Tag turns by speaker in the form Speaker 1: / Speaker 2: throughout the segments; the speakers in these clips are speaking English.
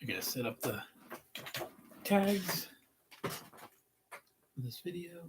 Speaker 1: gotta set up the tags for this video.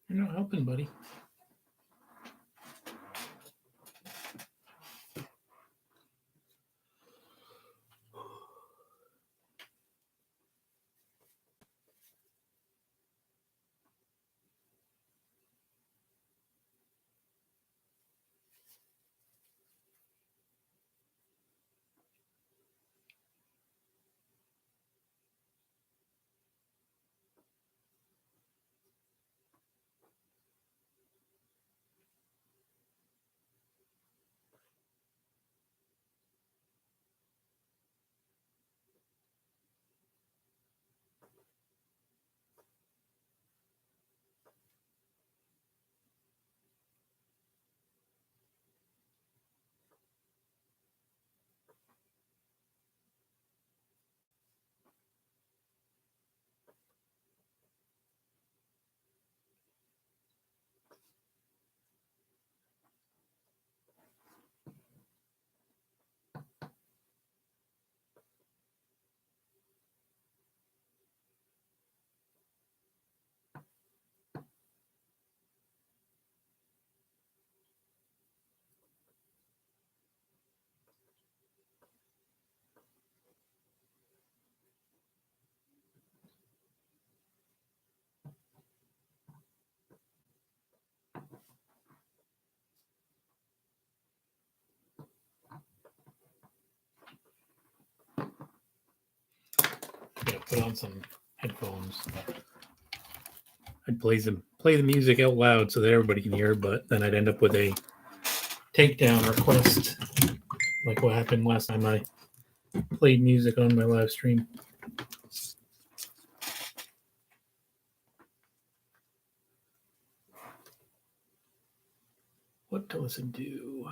Speaker 1: You're not helping, buddy. Yeah, put on some headphones. I'd play the music out loud so that everybody can hear, but then I'd end up with a takedown request, like what happened last time I played music on my live stream. What does it do?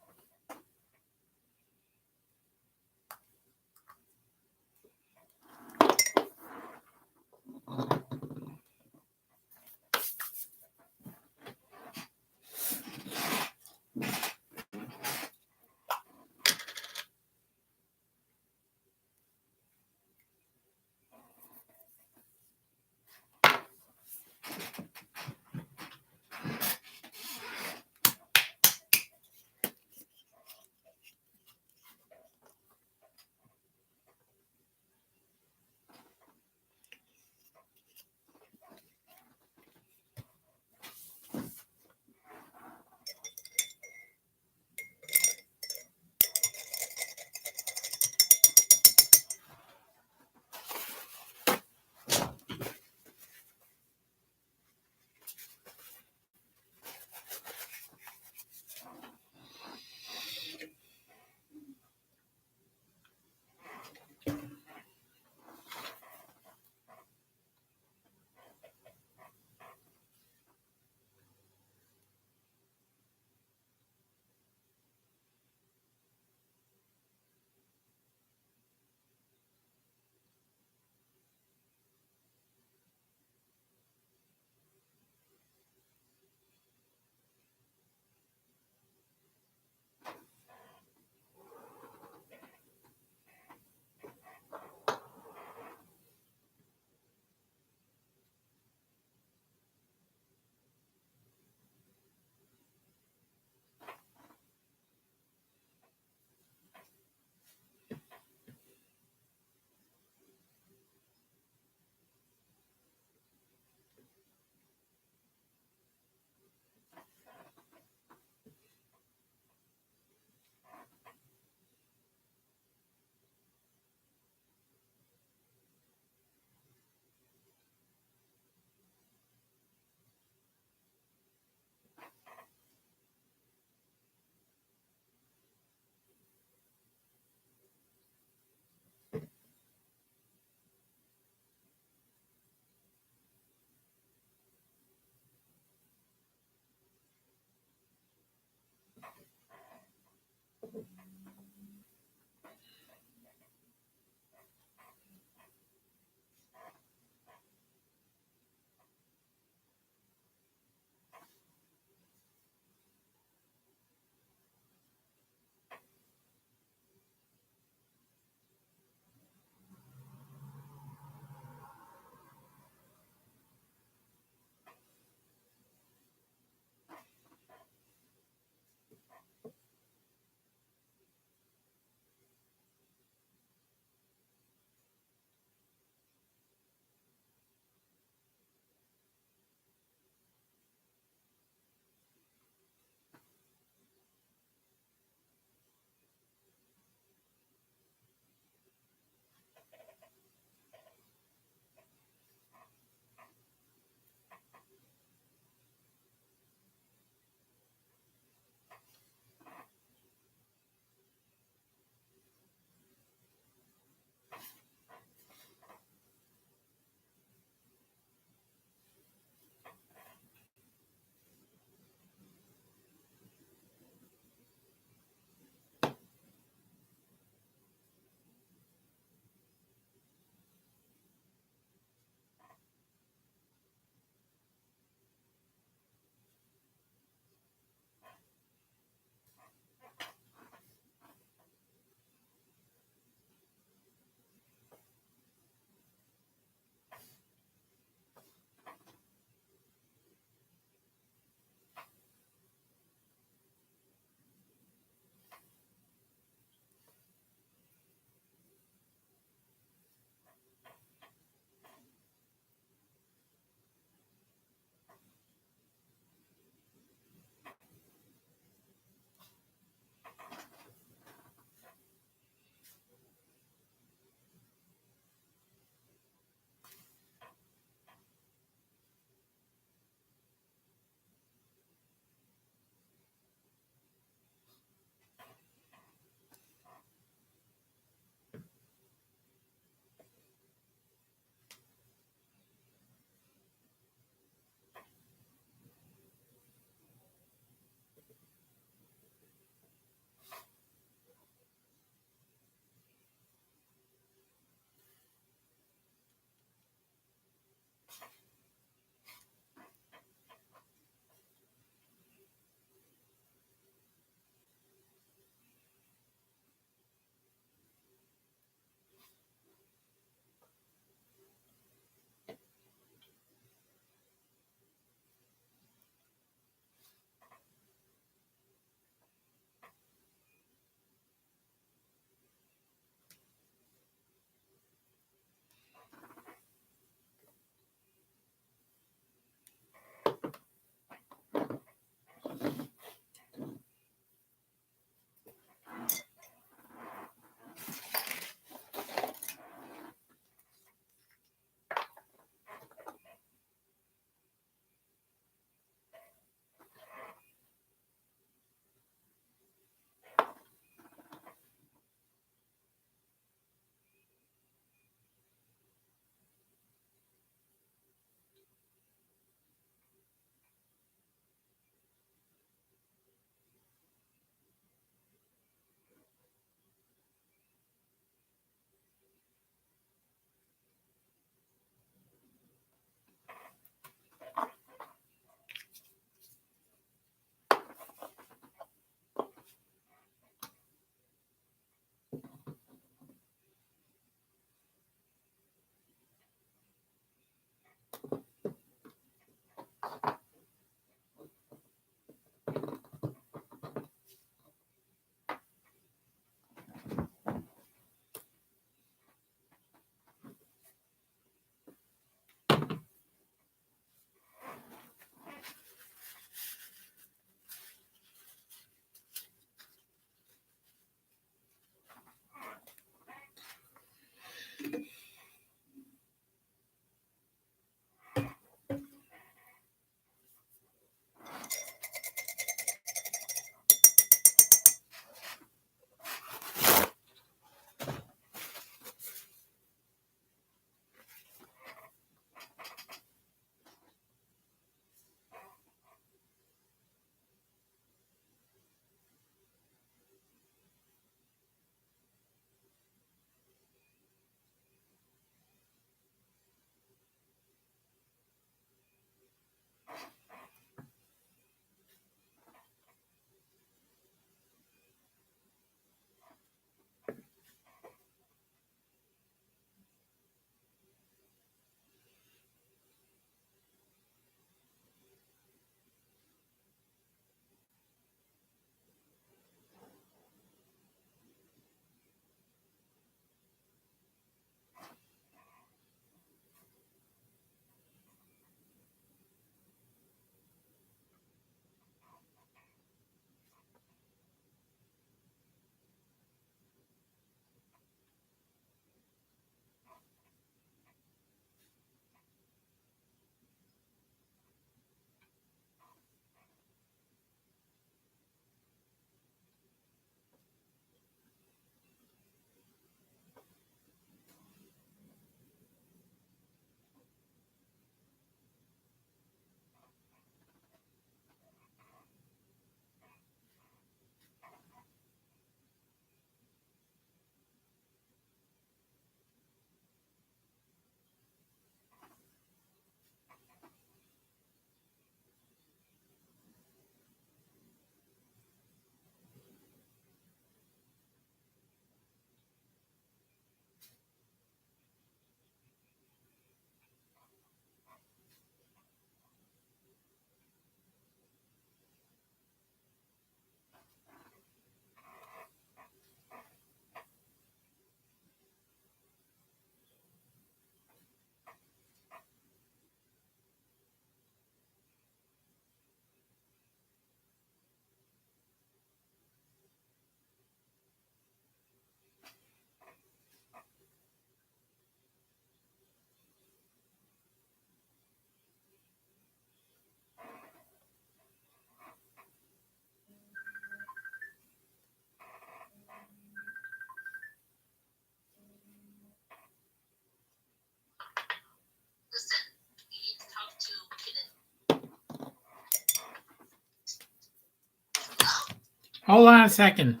Speaker 1: Hold on a second.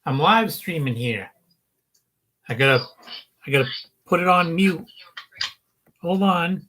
Speaker 1: I'm live streaming here. I gotta put it on mute. Hold on.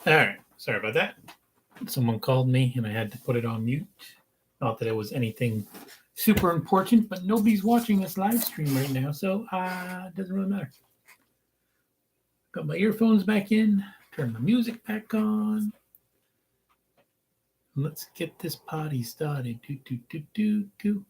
Speaker 1: All right. Sorry about that. Someone called me and I had to put it on mute. Not that it was anything super important, but nobody's watching this live stream right now, so it doesn't really matter. Got my earphones back in, turn the music back on. Let's get this party started. Do, do, do, do, do.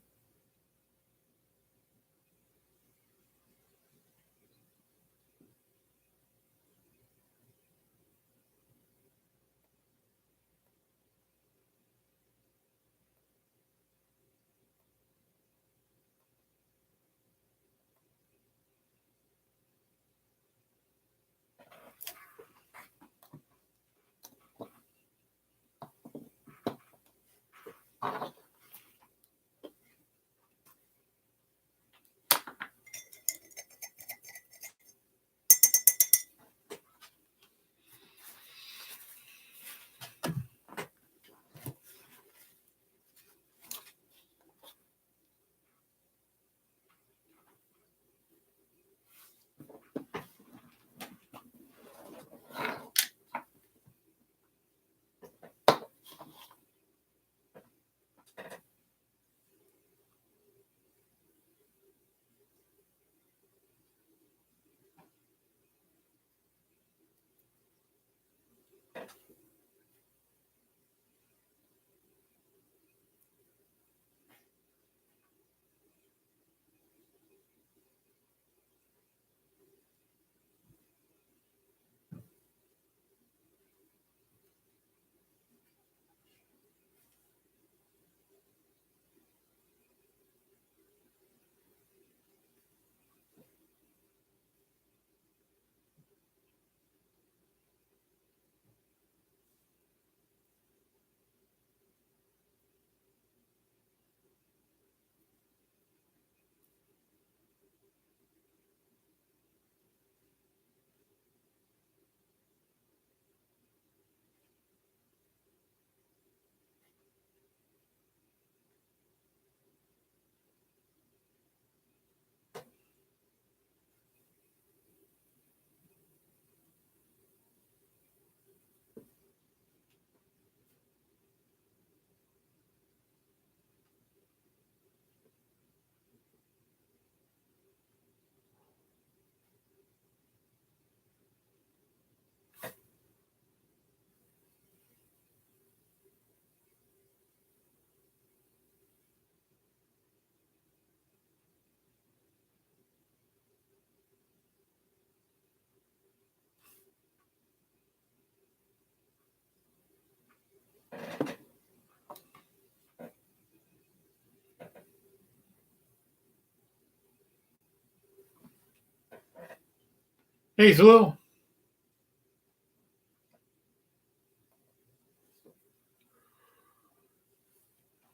Speaker 1: Hey, Zulu.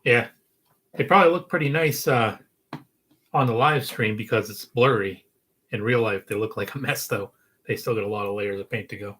Speaker 1: Yeah, they probably look pretty nice on the live stream because it's blurry. In real life, they look like a mess, though. They still got a lot of layers of paint to go.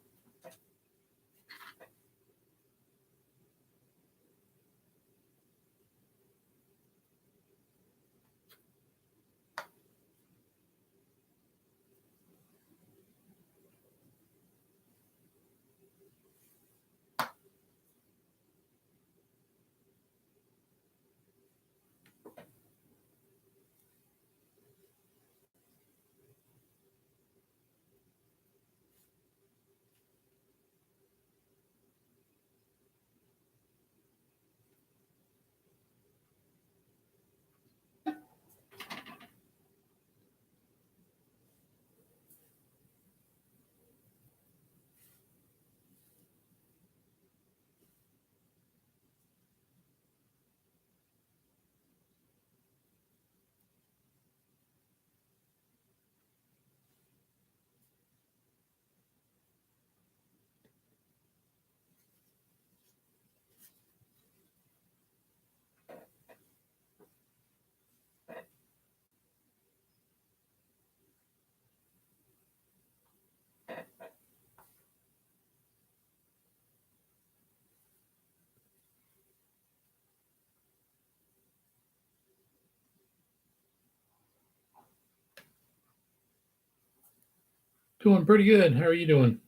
Speaker 1: Doing pretty good. How are you doing?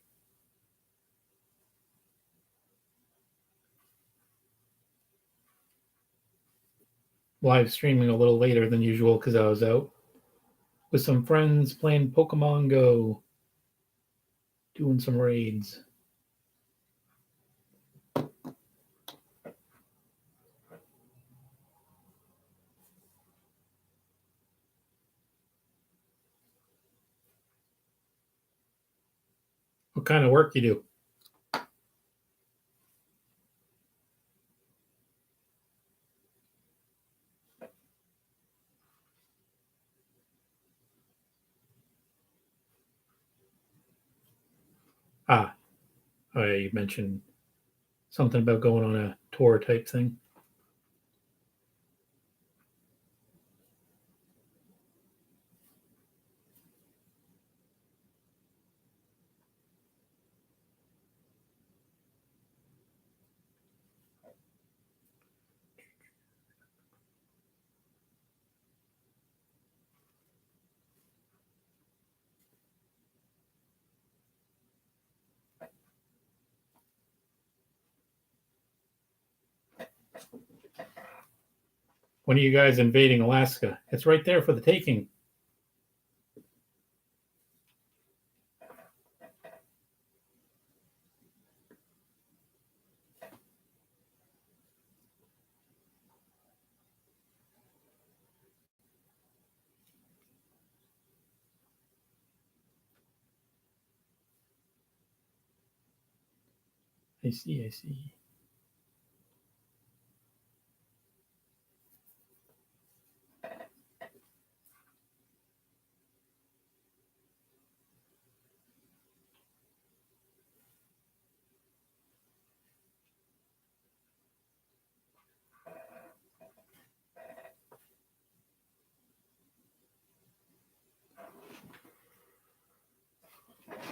Speaker 1: Live streaming a little later than usual because I was out with some friends playing Pokemon Go, doing some raids. What kind of work you do? Ah, oh, yeah, you mentioned something about going on a tour type thing. When are you guys invading Alaska? It's right there for the taking. I see, I see.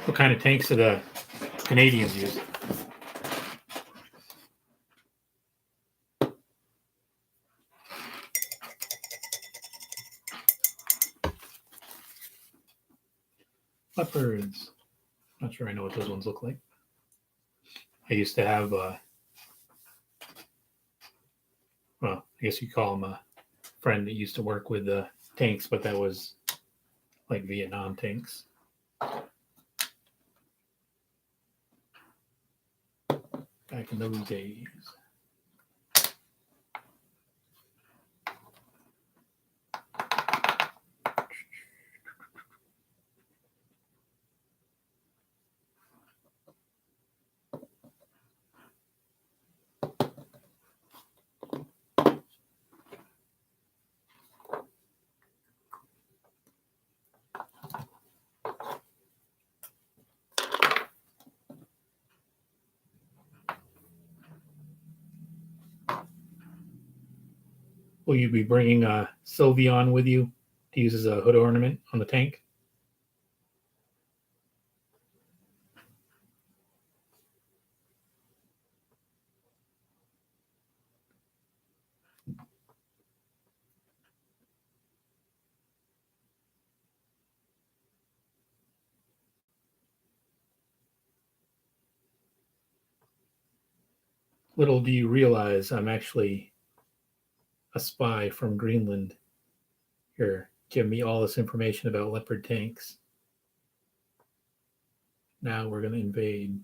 Speaker 1: What kind of tanks do the Canadians use? Leopards. Not sure I know what those ones look like. I used to have, well, I guess you call him a friend that used to work with tanks, but that was like Vietnam tanks. Back in those days. Will you be bringing a Sylveon with you to use as a hood ornament on the tank? Little do you realize I'm actually a spy from Greenland. Here, give me all this information about leopard tanks. Now we're going to invade.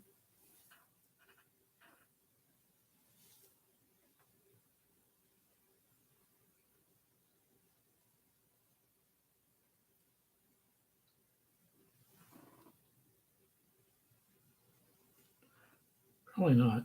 Speaker 1: Probably not.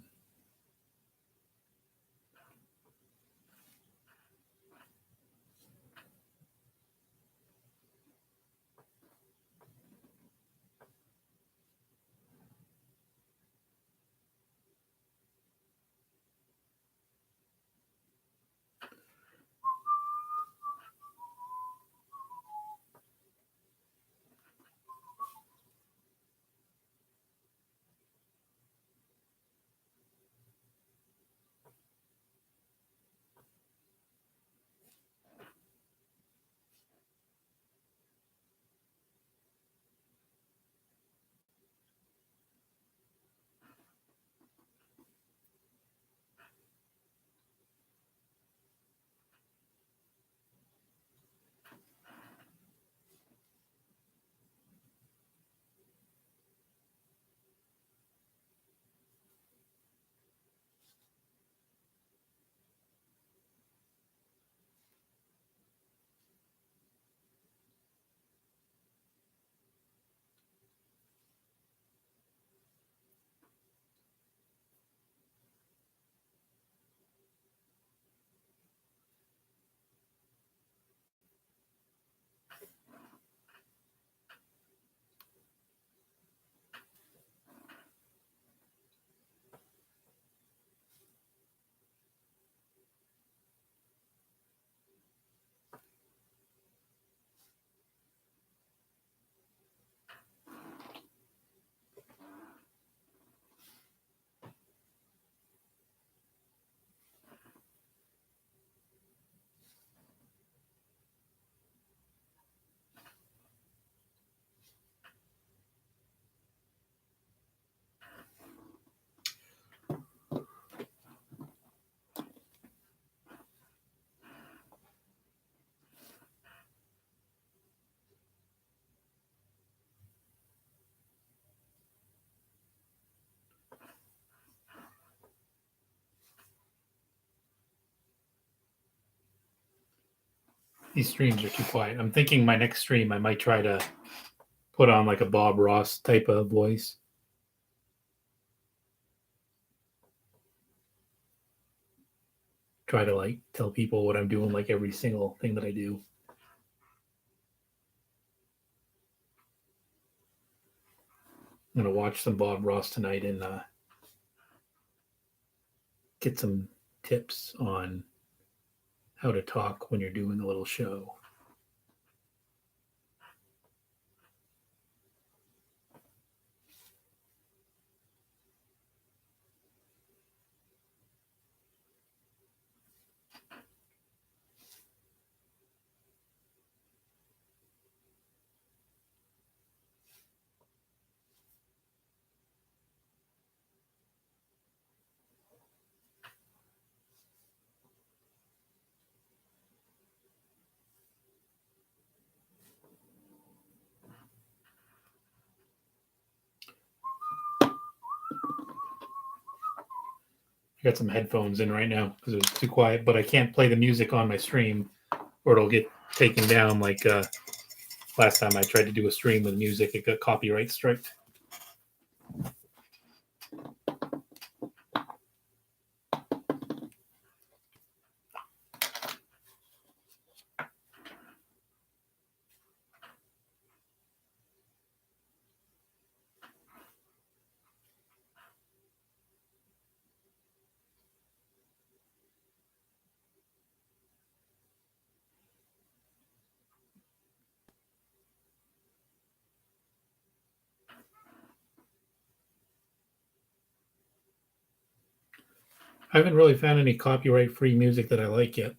Speaker 1: These streams are too quiet. I'm thinking my next stream I might try to put on like a Bob Ross type of voice. Try to like tell people what I'm doing, like every single thing that I do. I'm gonna watch some Bob Ross tonight and get some tips on how to talk when you're doing a little show. I got some headphones in right now because it was too quiet, but I can't play the music on my stream or it'll get taken down. Like last time I tried to do a stream with music, it got copyright striked. I haven't really found any copyright-free music that I like yet.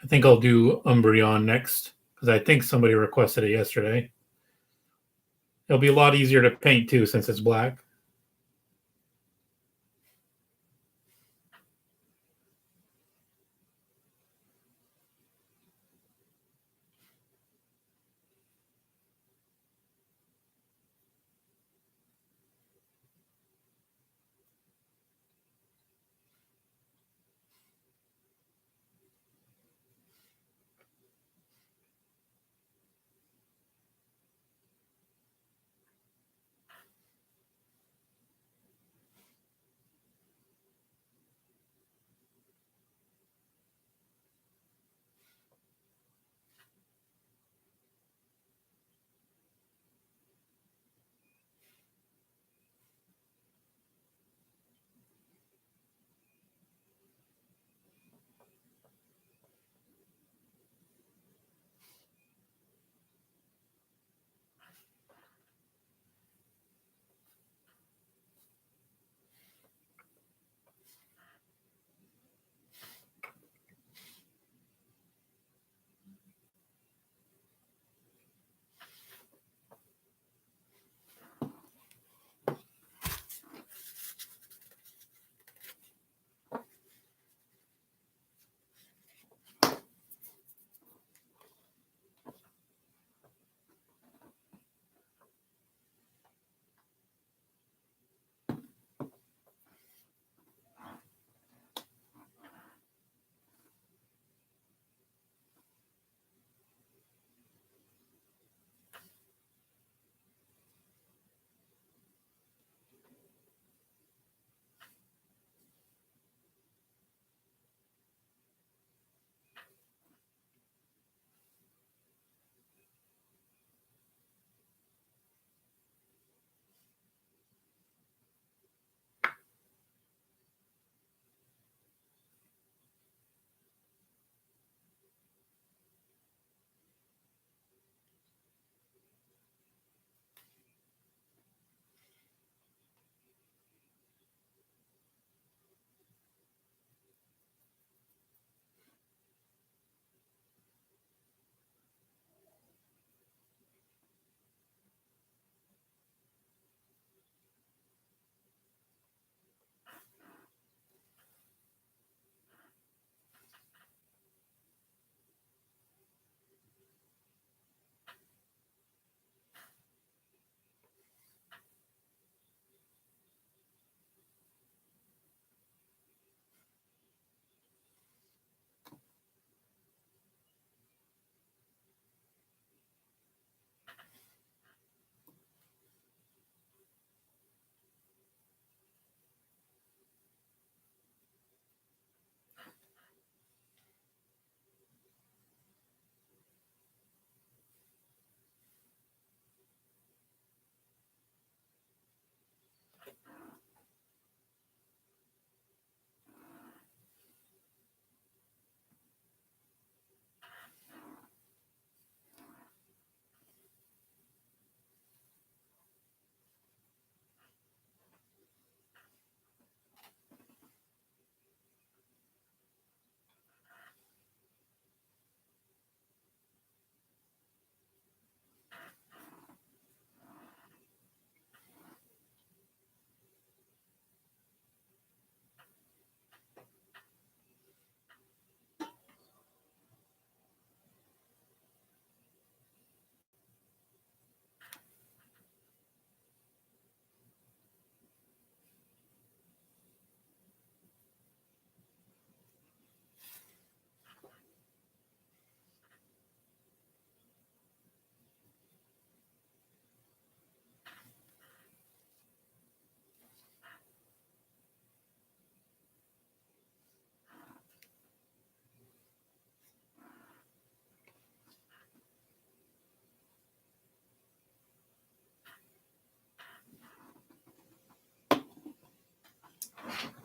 Speaker 1: I think I'll do Umbreon next because I think somebody requested it yesterday. It'll be a lot easier to paint too since it's black.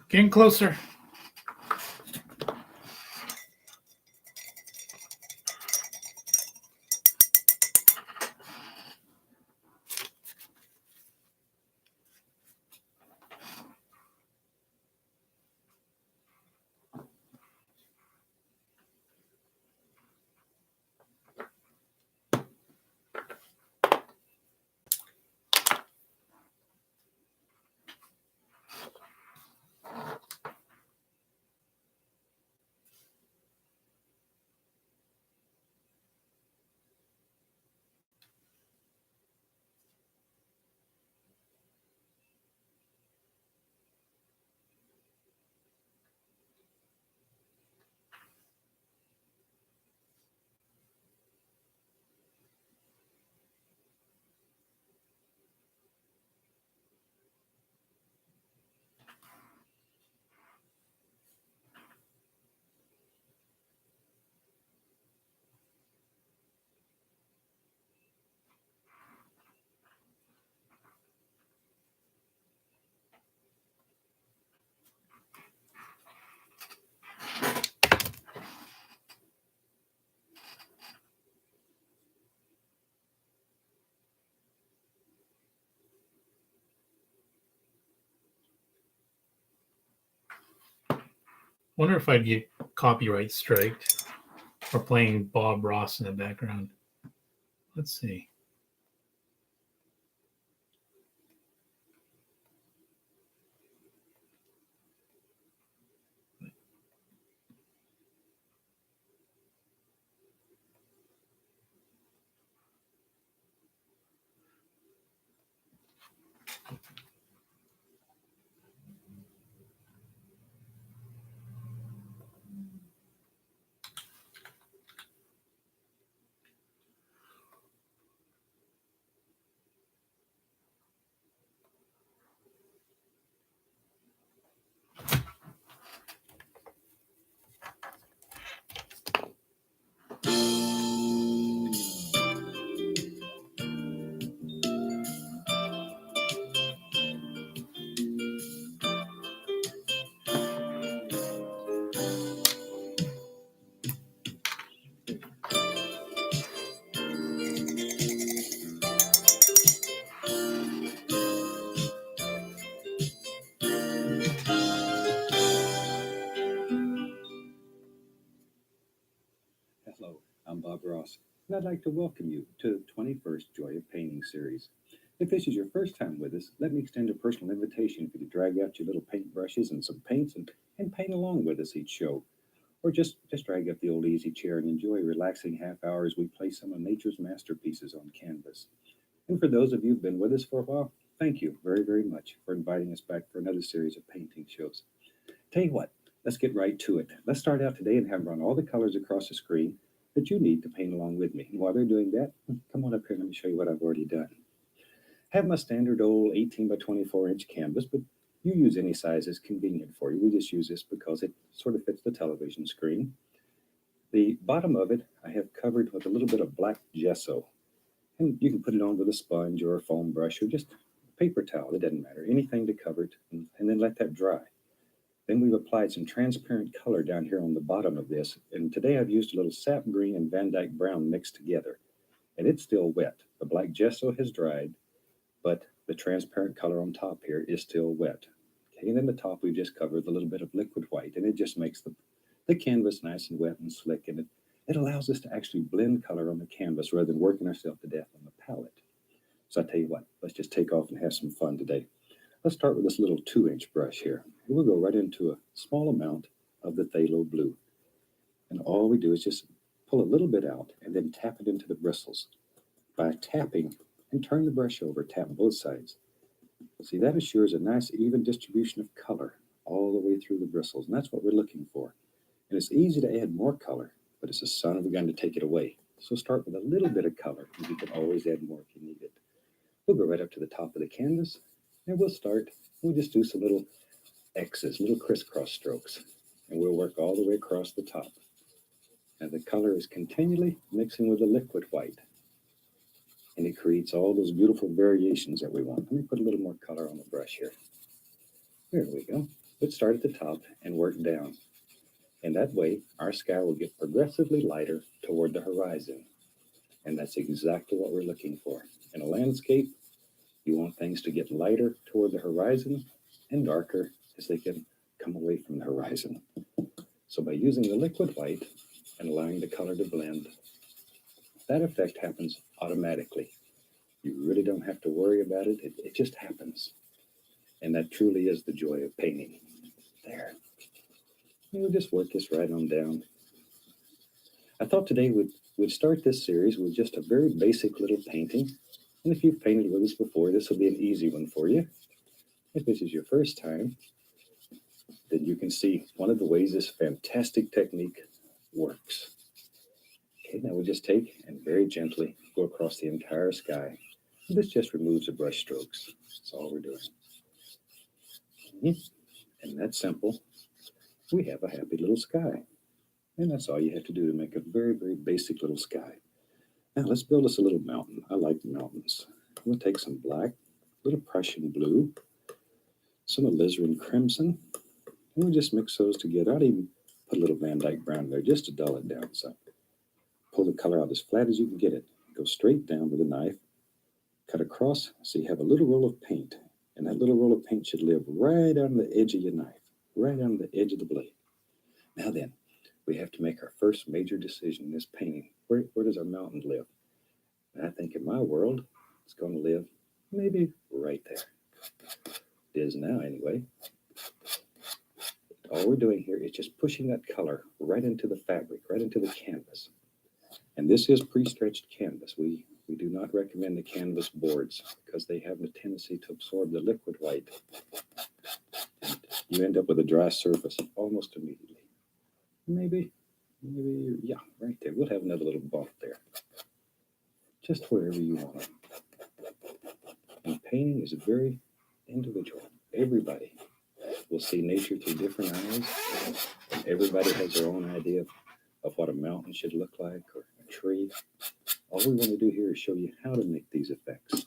Speaker 1: Getting closer. Wonder if I'd get copyright striked for playing Bob Ross in the background. Let's see.
Speaker 2: Hello, I'm Bob Ross, and I'd like to welcome you to the 21st Joy of Painting series. If this is your first time with us, let me extend a personal invitation for you to drag out your little paintbrushes and some paints and paint along with us each show. Or just drag up the old easy chair and enjoy a relaxing half hour as we place some of nature's masterpieces on canvas. And for those of you who've been with us for a while, thank you very, very much for inviting us back for another series of painting shows. Tell you what, let's get right to it. Let's start out today and have run all the colors across the screen that you need to paint along with me. And while they're doing that, come on up here and let me show you what I've already done. I have my standard old 18 by 24 inch canvas, but you use any size that's convenient for you. We just use this because it sort of fits the television screen. The bottom of it I have covered with a little bit of black gesso. And you can put it on with a sponge or a foam brush or just a paper towel. It doesn't matter. Anything to cover it and then let that dry. Then we've applied some transparent color down here on the bottom of this. And today I've used a little sap green and Van Dyke brown mixed together. And it's still wet. The black gesso has dried, but the transparent color on top here is still wet. Okay, and then the top we've just covered with a little bit of liquid white. And it just makes the canvas nice and wet and slick. And it allows us to actually blend color on the canvas rather than working ourselves to death on the palette. So I tell you what, let's just take off and have some fun today. Let's start with this little 2-inch brush here. And we'll go right into a small amount of the phthalo blue. And all we do is just pull a little bit out and then tap it into the bristles. By tapping and turn the brush over, tap both sides. See, that assures a nice even distribution of color all the way through the bristles. And that's what we're looking for. And it's easy to add more color, but it's a son of a gun to take it away. So start with a little bit of color, and you can always add more if you need it. We'll go right up to the top of the canvas. And we'll just do some little X's, little crisscross strokes, and we'll work all the way across the top. And the color is continually mixing with the liquid white, and it creates all those beautiful variations that we want. Let me put a little more color on the brush here. There we go. Let's start at the top and work down. And that way, our sky will get progressively lighter toward the horizon. And that's exactly what we're looking for. In a landscape, you want things to get lighter toward the horizon and darker as they can come away from the horizon. So by using the liquid white and allowing the color to blend, that effect happens automatically. You really don't have to worry about it. It just happens. And that truly is the joy of painting. There. And we'll just work this right on down. I thought today we'd start this series with just a very basic little painting. And if you've painted with us before, this will be an easy one for you. If this is your first time, then you can see one of the ways this fantastic technique works. Okay, now we'll just take and very gently go across the entire sky. And this just removes the brush strokes. That's all we're doing. And that's simple. We have a happy little sky. And that's all you have to do to make a very, very basic little sky. Now let's build us a little mountain. I like mountains. We'll take some black, a little Prussian blue, some alizarin crimson, and we'll just mix those together. I'll even put a little Van Dyke brown there just to dull it down some. Pull the color out as flat as you can get it. Go straight down with a knife, cut across so you have a little roll of paint. And that little roll of paint should live right on the edge of your knife, right on the edge of the blade. Now then, we have to make our first major decision in this painting. Where does our mountain live? And I think in my world, it's going to live maybe right there. It is now anyway. All we're doing here is just pushing that color right into the fabric, right into the canvas. And this is pre-stretched canvas. We do not recommend the canvas boards because they have the tendency to absorb the liquid white. And you end up with a dry surface almost immediately. Maybe, yeah, right there. We'll have another little bump there. Just wherever you want it. And painting is very individual. Everybody will see nature through different eyes. And everybody has their own idea of what a mountain should look like or a tree. All we want to do here is show you how to make these effects.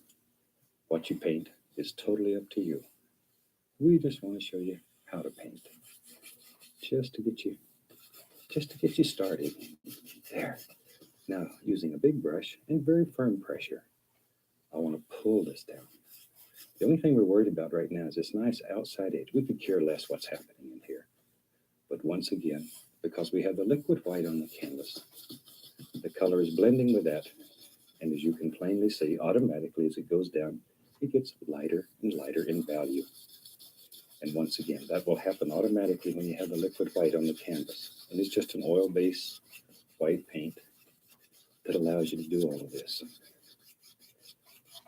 Speaker 2: What you paint is totally up to you. We just want to show you how to paint. Just to get you started. There. Now, using a big brush and very firm pressure, I want to pull this down. The only thing we're worried about right now is this nice outside edge. We could care less what's happening in here. But once again, because we have the liquid white on the canvas, the color is blending with that. And as you can plainly see, automatically as it goes down, it gets lighter and lighter in value. And once again, that will happen automatically when you have the liquid white on the canvas. And it's just an oil-based white paint that allows you to do all of this.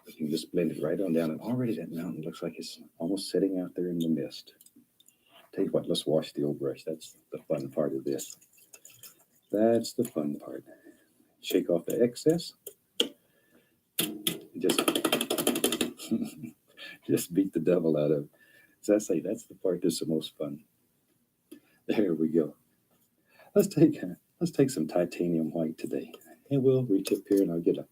Speaker 2: You can just blend it right on down, and already that mountain looks like it's almost sitting out there in the mist. Tell you what, let's wash the old brush. That's the fun part of this. That's the fun part. Shake off the excess. Just beat the devil out of it. As I say, that's the part that's the most fun. There we go. Let's take some titanium white today, and we'll reach up here, and I'll get a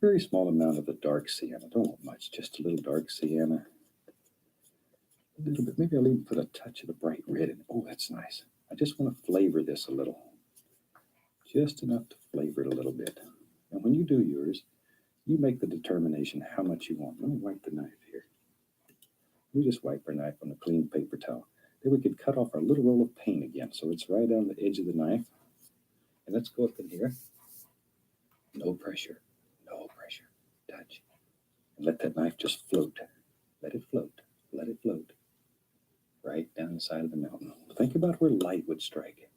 Speaker 2: very small amount of the dark sienna. Don't want much, just a little dark sienna. A little bit. Maybe I'll even put a touch of the bright red in. Oh, that's nice. I just want to flavor this a little, just enough to flavor it a little bit. And when you do yours, you make the determination how much you want. Let me wipe the knife here. We just wipe our knife on a clean paper towel. Then we could cut off our little roll of paint again, so it's right on the edge of the knife. And let's go up in here. No pressure. No pressure. Touch. And let that knife just float. Let it float. Let it float. Right down the side of the mountain. Think about where light would strike.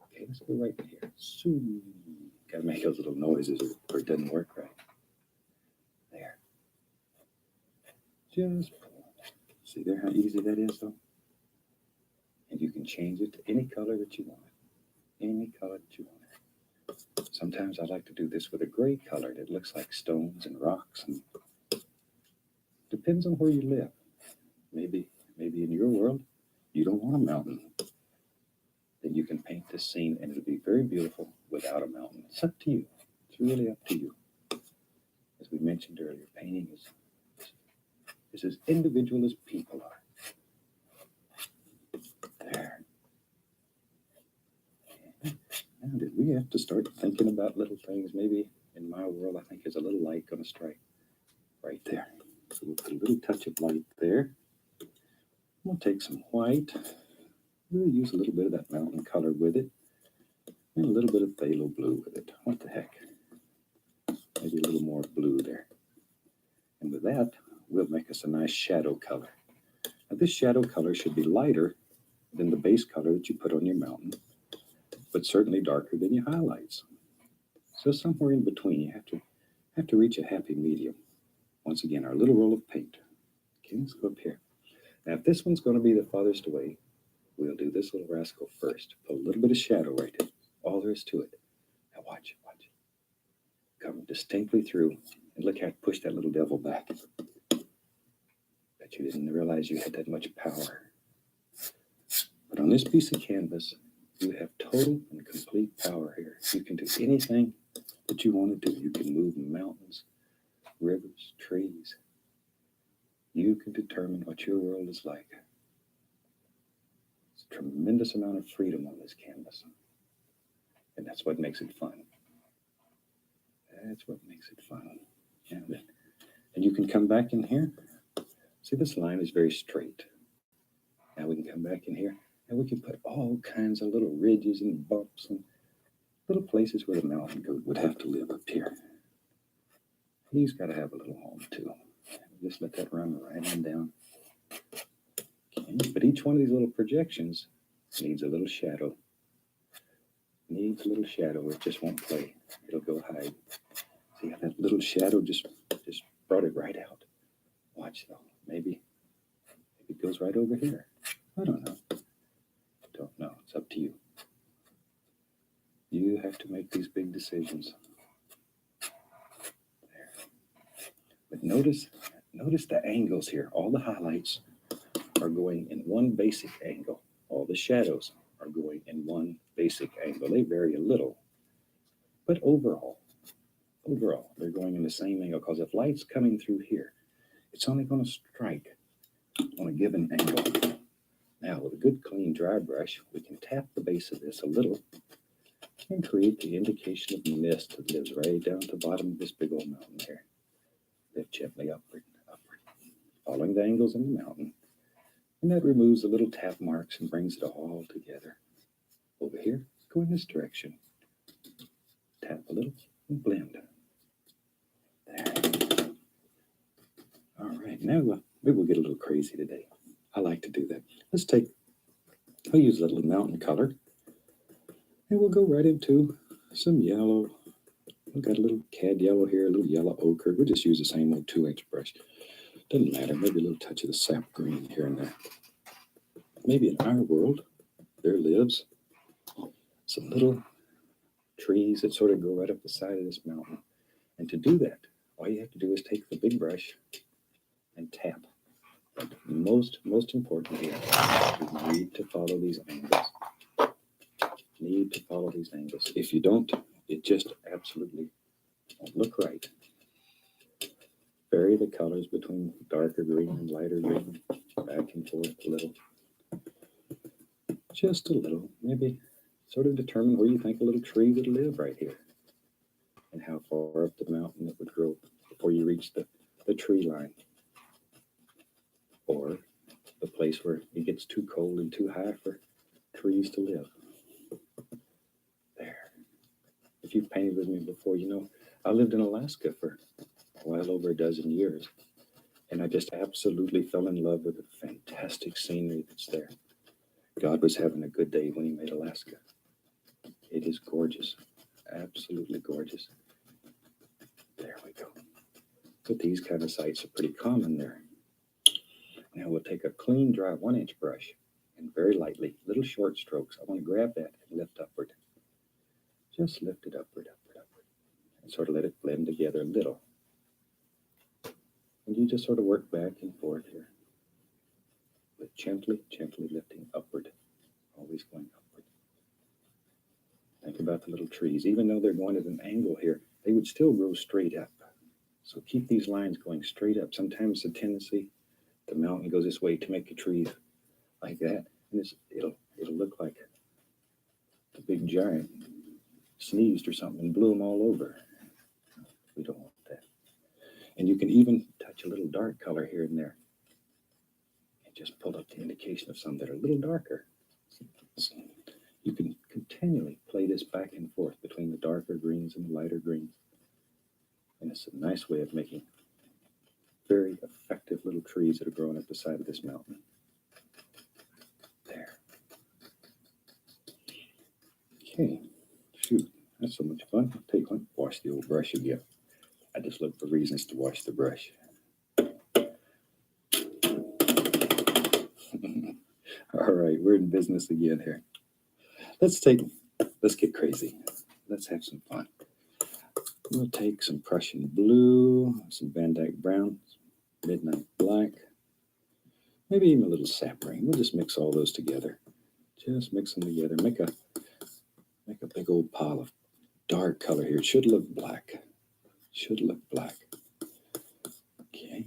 Speaker 2: Okay, let's go right in here. Zoom. Gotta make those little noises or it doesn't work right. There. Just pull. See there how easy that is, though? And you can change it to any color that you want. Any color that you want. Sometimes I like to do this with a gray color that looks like stones and rocks. And depends on where you live. Maybe in your world, you don't want a mountain. Then you can paint this scene and it'll be very beautiful without a mountain. It's up to you. It's really up to you. As we mentioned earlier, painting is as individual as people are. There. Now, did we have to start thinking about little things? Maybe in my world, I think there's a little light going to strike right there. So we'll put a little touch of light there. We'll take some white. We'll use a little bit of that mountain color with it. And a little bit of phthalo blue with it. What the heck? Maybe a little more blue there. And with that, we'll make us a nice shadow color. Now this shadow color should be lighter than the base color that you put on your mountain, but certainly darker than your highlights. So somewhere in between, you have to reach a happy medium. Once again, our little roll of paint. Okay, let's go up here. Now, if this one's going to be the farthest away, we'll do this little rascal first. Put a little bit of shadow right there. All there is to it. Now watch. Come distinctly through, and look how it pushed that little devil back. Bet you didn't realize you had that much power. But on this piece of canvas, you have total and complete power here. You can do anything that you want to do. You can move mountains, rivers, trees. You can determine what your world is like. It's a tremendous amount of freedom on this canvas. And that's what makes it fun. That's what makes it fun. And you can come back in here. See, this line is very straight. Now we can come back in here And we can put all kinds of little ridges and bumps and little places where the mountain goat would have to live up here. He's got to have a little home too. Just let that run right on down. Okay. But each one of these little projections needs a little shadow. Needs a little shadow. It just won't play. It'll go hide. See how that little shadow just brought it right out. Watch though. Maybe it goes right over here. I don't know. Don't know. It's up to you. You have to make these big decisions. There. But notice the angles here. All the highlights are going in one basic angle. All the shadows are going in one basic angle. They vary a little. But overall, they're going in the same angle, because if light's coming through here, it's only going to strike on a given angle. Now, with a good clean dry brush, we can tap the base of this a little and create the indication of mist that lives right down at the bottom of this big old mountain here. Lift gently upward, following the angles in the mountain. And that removes the little tap marks and brings it all together. Over here, go in this direction. Tap a little and blend. There. All right, now maybe we'll get a little crazy today. I like to do that. I'll use a little mountain color. And we'll go right into some yellow. We've got a little cad yellow here, a little yellow ochre. We'll just use the same old 2H brush. Doesn't matter. Maybe a little touch of the sap green here and there. Maybe in our world, there lives some little trees that sort of go right up the side of this mountain. And to do that, all you have to do is take the big brush and tap. But most important here, you need to follow these angles. If you don't, it just absolutely won't look right. Vary the colors between darker green and lighter green, back and forth a little. Just a little. Maybe sort of determine where you think a little tree would live right here, and how far up the mountain it would grow before you reach the tree line, or the place where it gets too cold and too high for trees to live. There. If you've painted with me before, you know I lived in Alaska for well over a dozen years, and I just absolutely fell in love with the fantastic scenery that's there. God was having a good day when he made Alaska. It is gorgeous, absolutely gorgeous. There we go. But these kind of sites are pretty common there. Now we'll take a clean, dry 1-inch brush and very lightly, little short strokes. I want to grab that and lift upward. Just lift it upward, and sort of let it blend together a little. And you just sort of work back and forth here, but gently lifting upward, always going upward. Think about the little trees. Even though they're going at an angle here, they would still grow straight up. So keep these lines going straight up. Sometimes the tendency, the mountain goes this way to make the trees like that, and it'll look like the big giant sneezed or something and blew them all over. We don't want that. And you can even touch a little dark color here and there, and just pull up the indication of some that are a little darker. So you can continually play this back and forth between the darker greens and the lighter greens. And it's a nice way of making very effective little trees that are growing up the side of this mountain. There. Okay. Shoot, that's so much fun. I'll take one, wash the old brush again. I just look for reasons to wash the brush. All right, we're in business again here. Let's get crazy. Let's have some fun. We'll take some Prussian blue, some Van Dyke brown, midnight black, maybe even a little sap green. We'll just mix all those together. Just mix them together. Make a big old pile of dark color here. It should look black. Okay.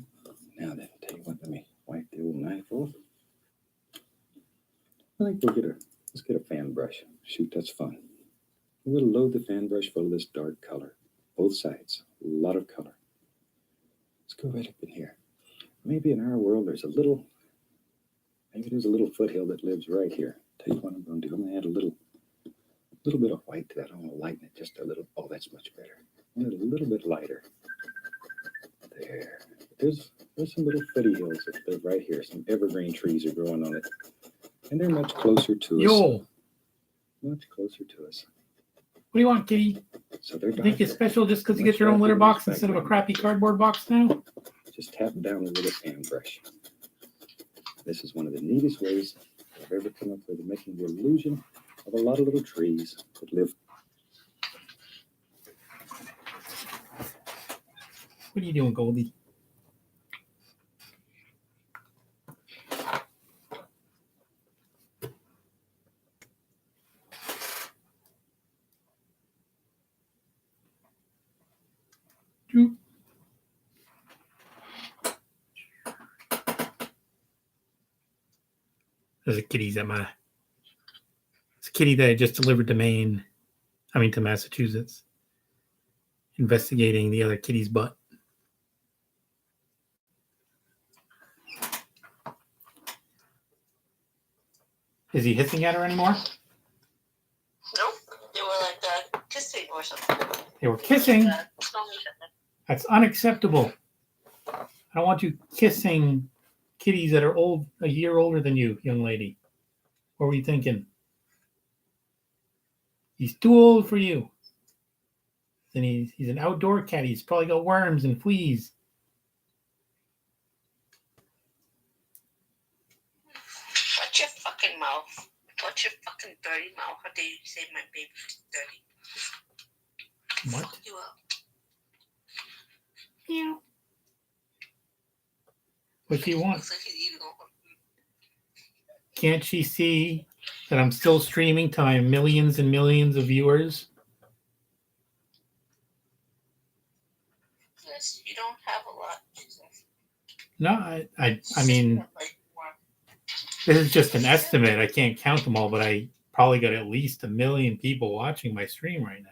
Speaker 2: Now then, tell you what, let me wipe the old knife off. I think let's get a fan brush. Shoot, that's fun. We'll load the fan brush full of this dark color. Both sides, a lot of color. Let's go right up in here. Maybe in our world there's a little foothill that lives right here. Tell you what I'm going to do. I'm going to add a little bit of white to that. I'm going to lighten it just a little. Oh, that's much better. A little bit lighter. There. There's some little footy hills that live right here. Some evergreen trees are growing on it. And they're much closer to us.
Speaker 1: Yo,
Speaker 2: Much closer to us.
Speaker 1: what do you want, kitty?
Speaker 2: So they're
Speaker 1: You think it's
Speaker 2: darker.
Speaker 1: special just because you
Speaker 2: Much
Speaker 1: get your own litter
Speaker 2: darker
Speaker 1: box
Speaker 2: than
Speaker 1: instead of a
Speaker 2: background.
Speaker 1: crappy cardboard box now?
Speaker 2: Just tap down with a sandbrush. This is one of the neatest ways I've ever come up with making the illusion of a lot of little trees that live.
Speaker 1: What are you doing, Goldie? Droop. There's a kitty's at my. It's a kitty that I just delivered to to Massachusetts, investigating the other kitty's butt. Is he hissing at her anymore?
Speaker 3: Nope. They were like kissing or something.
Speaker 1: They were kissing.
Speaker 3: Smelling each other.
Speaker 1: That's unacceptable. I don't want you kissing kitties that are a year older than you, young lady. What were you thinking? He's too old for you. And he's an outdoor cat. He's probably got worms and fleas.
Speaker 3: Watch your fucking mouth. Watch your fucking dirty mouth. How dare you say my baby's dirty?
Speaker 1: What?
Speaker 3: Fuck you up.
Speaker 1: Meow. What do you want?
Speaker 3: Looks like he's eating all her food.
Speaker 1: Can't she see that I'm still streaming to my millions and millions of viewers?
Speaker 3: Yes, you don't have a lot. Jesus.
Speaker 1: No, I mean, this is just an estimate. I can't count them all, but I probably got at least 1 million people watching my stream right now.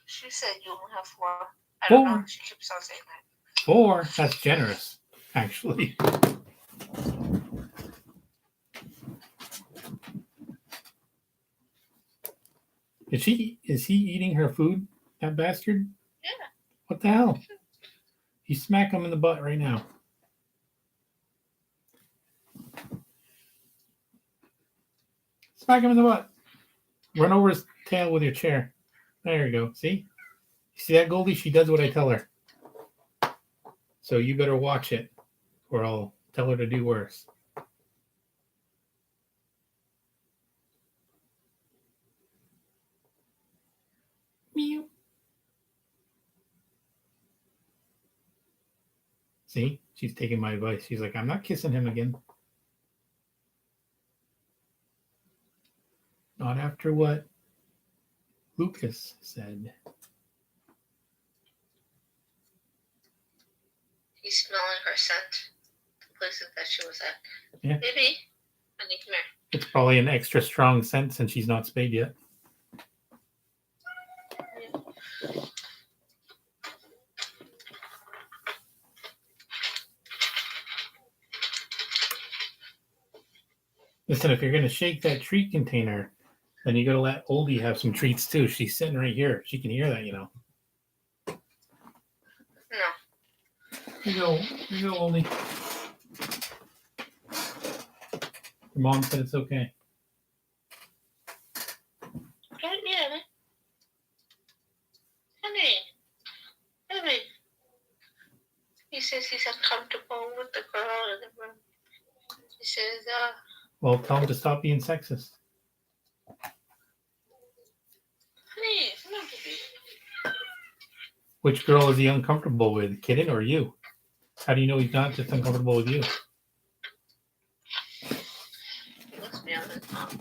Speaker 3: She said you only have 4. I don't know.
Speaker 1: 4.
Speaker 3: She keeps on saying that.
Speaker 1: 4. That's generous, actually. Is he eating her food, that bastard?
Speaker 3: Yeah.
Speaker 1: What the hell? You smack him in the butt right now. Smack him in the butt. Run over his tail with your chair. There you go. See? You see that, Goldie? She does what I tell her. So you better watch it, or I'll tell her to do worse. Meow. See? She's taking my advice. She's like, I'm not kissing him again. Not after what Lucas said.
Speaker 3: He's smelling her scent. The places that she was at.
Speaker 1: Yeah.
Speaker 3: Baby, honey, come here.
Speaker 1: It's probably an extra strong scent since she's not spayed yet. Listen, if you're going to shake that treat container, then you got to let Oldie have some treats too. She's sitting right here. She can hear that, you know.
Speaker 3: No.
Speaker 1: Here you go, Oldie. Your mom said it's okay.
Speaker 3: Don't get it. Honey. Baby. He says he's uncomfortable with the girl in the room. He says,
Speaker 1: Well, tell him to stop being sexist.
Speaker 3: honey, come on, baby.
Speaker 1: Which girl is he uncomfortable with, Kitten or you? How do you know he's not just uncomfortable with you?
Speaker 3: Let's be honest, Mom.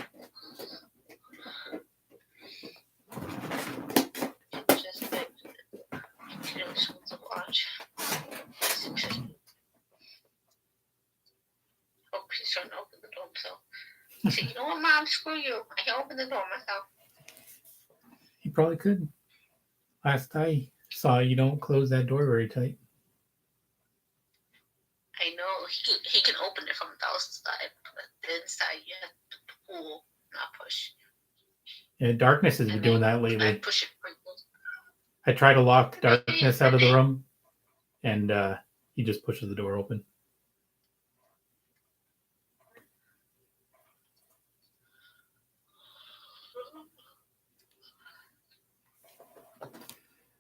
Speaker 3: Just like, she just wants to watch. Oh, she's trying to open the door himself. He said, you know what, Mom, screw you. I can open the door myself.
Speaker 1: He probably could. Last I saw, you don't close that door very tight.
Speaker 3: I know he can open it from the outside, but the inside you have to pull, not push.
Speaker 1: Yeah, Darkness has been
Speaker 3: And
Speaker 1: doing
Speaker 3: then
Speaker 1: that lately.
Speaker 3: I push it pretty close.
Speaker 1: I try to lock Darkness out of the room, and he just pushes the door open.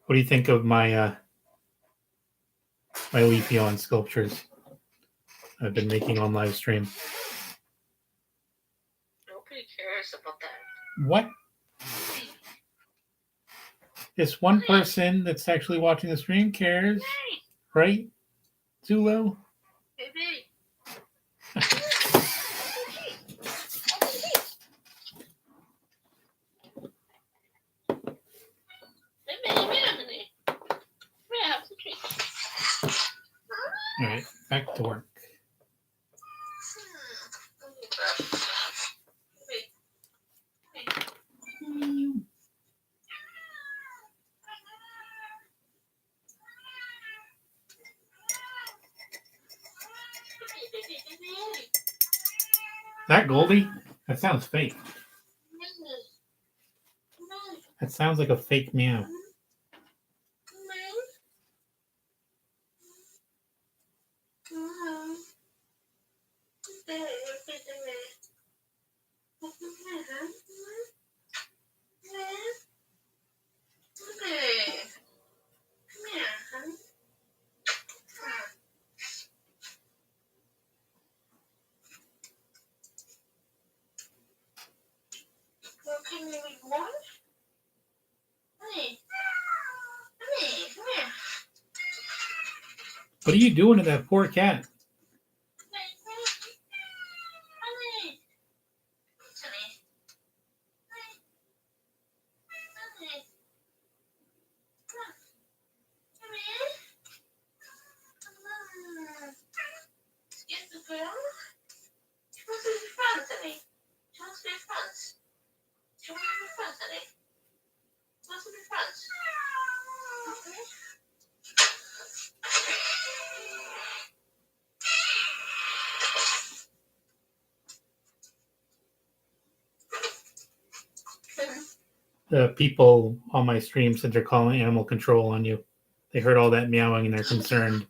Speaker 1: What do you think of my my Leafeon sculptures I've been making on live stream?
Speaker 3: Nobody cares about that.
Speaker 1: What? This one person that's actually watching the stream cares, right, Zulo?
Speaker 3: Baby.
Speaker 1: All right, back to work. That Goldie? That sounds fake. That sounds like a fake meow.
Speaker 3: Can you read more? Honey. Honey, come here.
Speaker 1: What are you doing to that poor cat?
Speaker 3: Honey. Honey. Honey. Come here. Yes, the girl. She wants to be friends, honey. She wants to be friends. She wants to be friends, honey. She wants to be friends. Okay.
Speaker 1: The people on my stream said they're calling animal control on you. They heard all that meowing and they're concerned.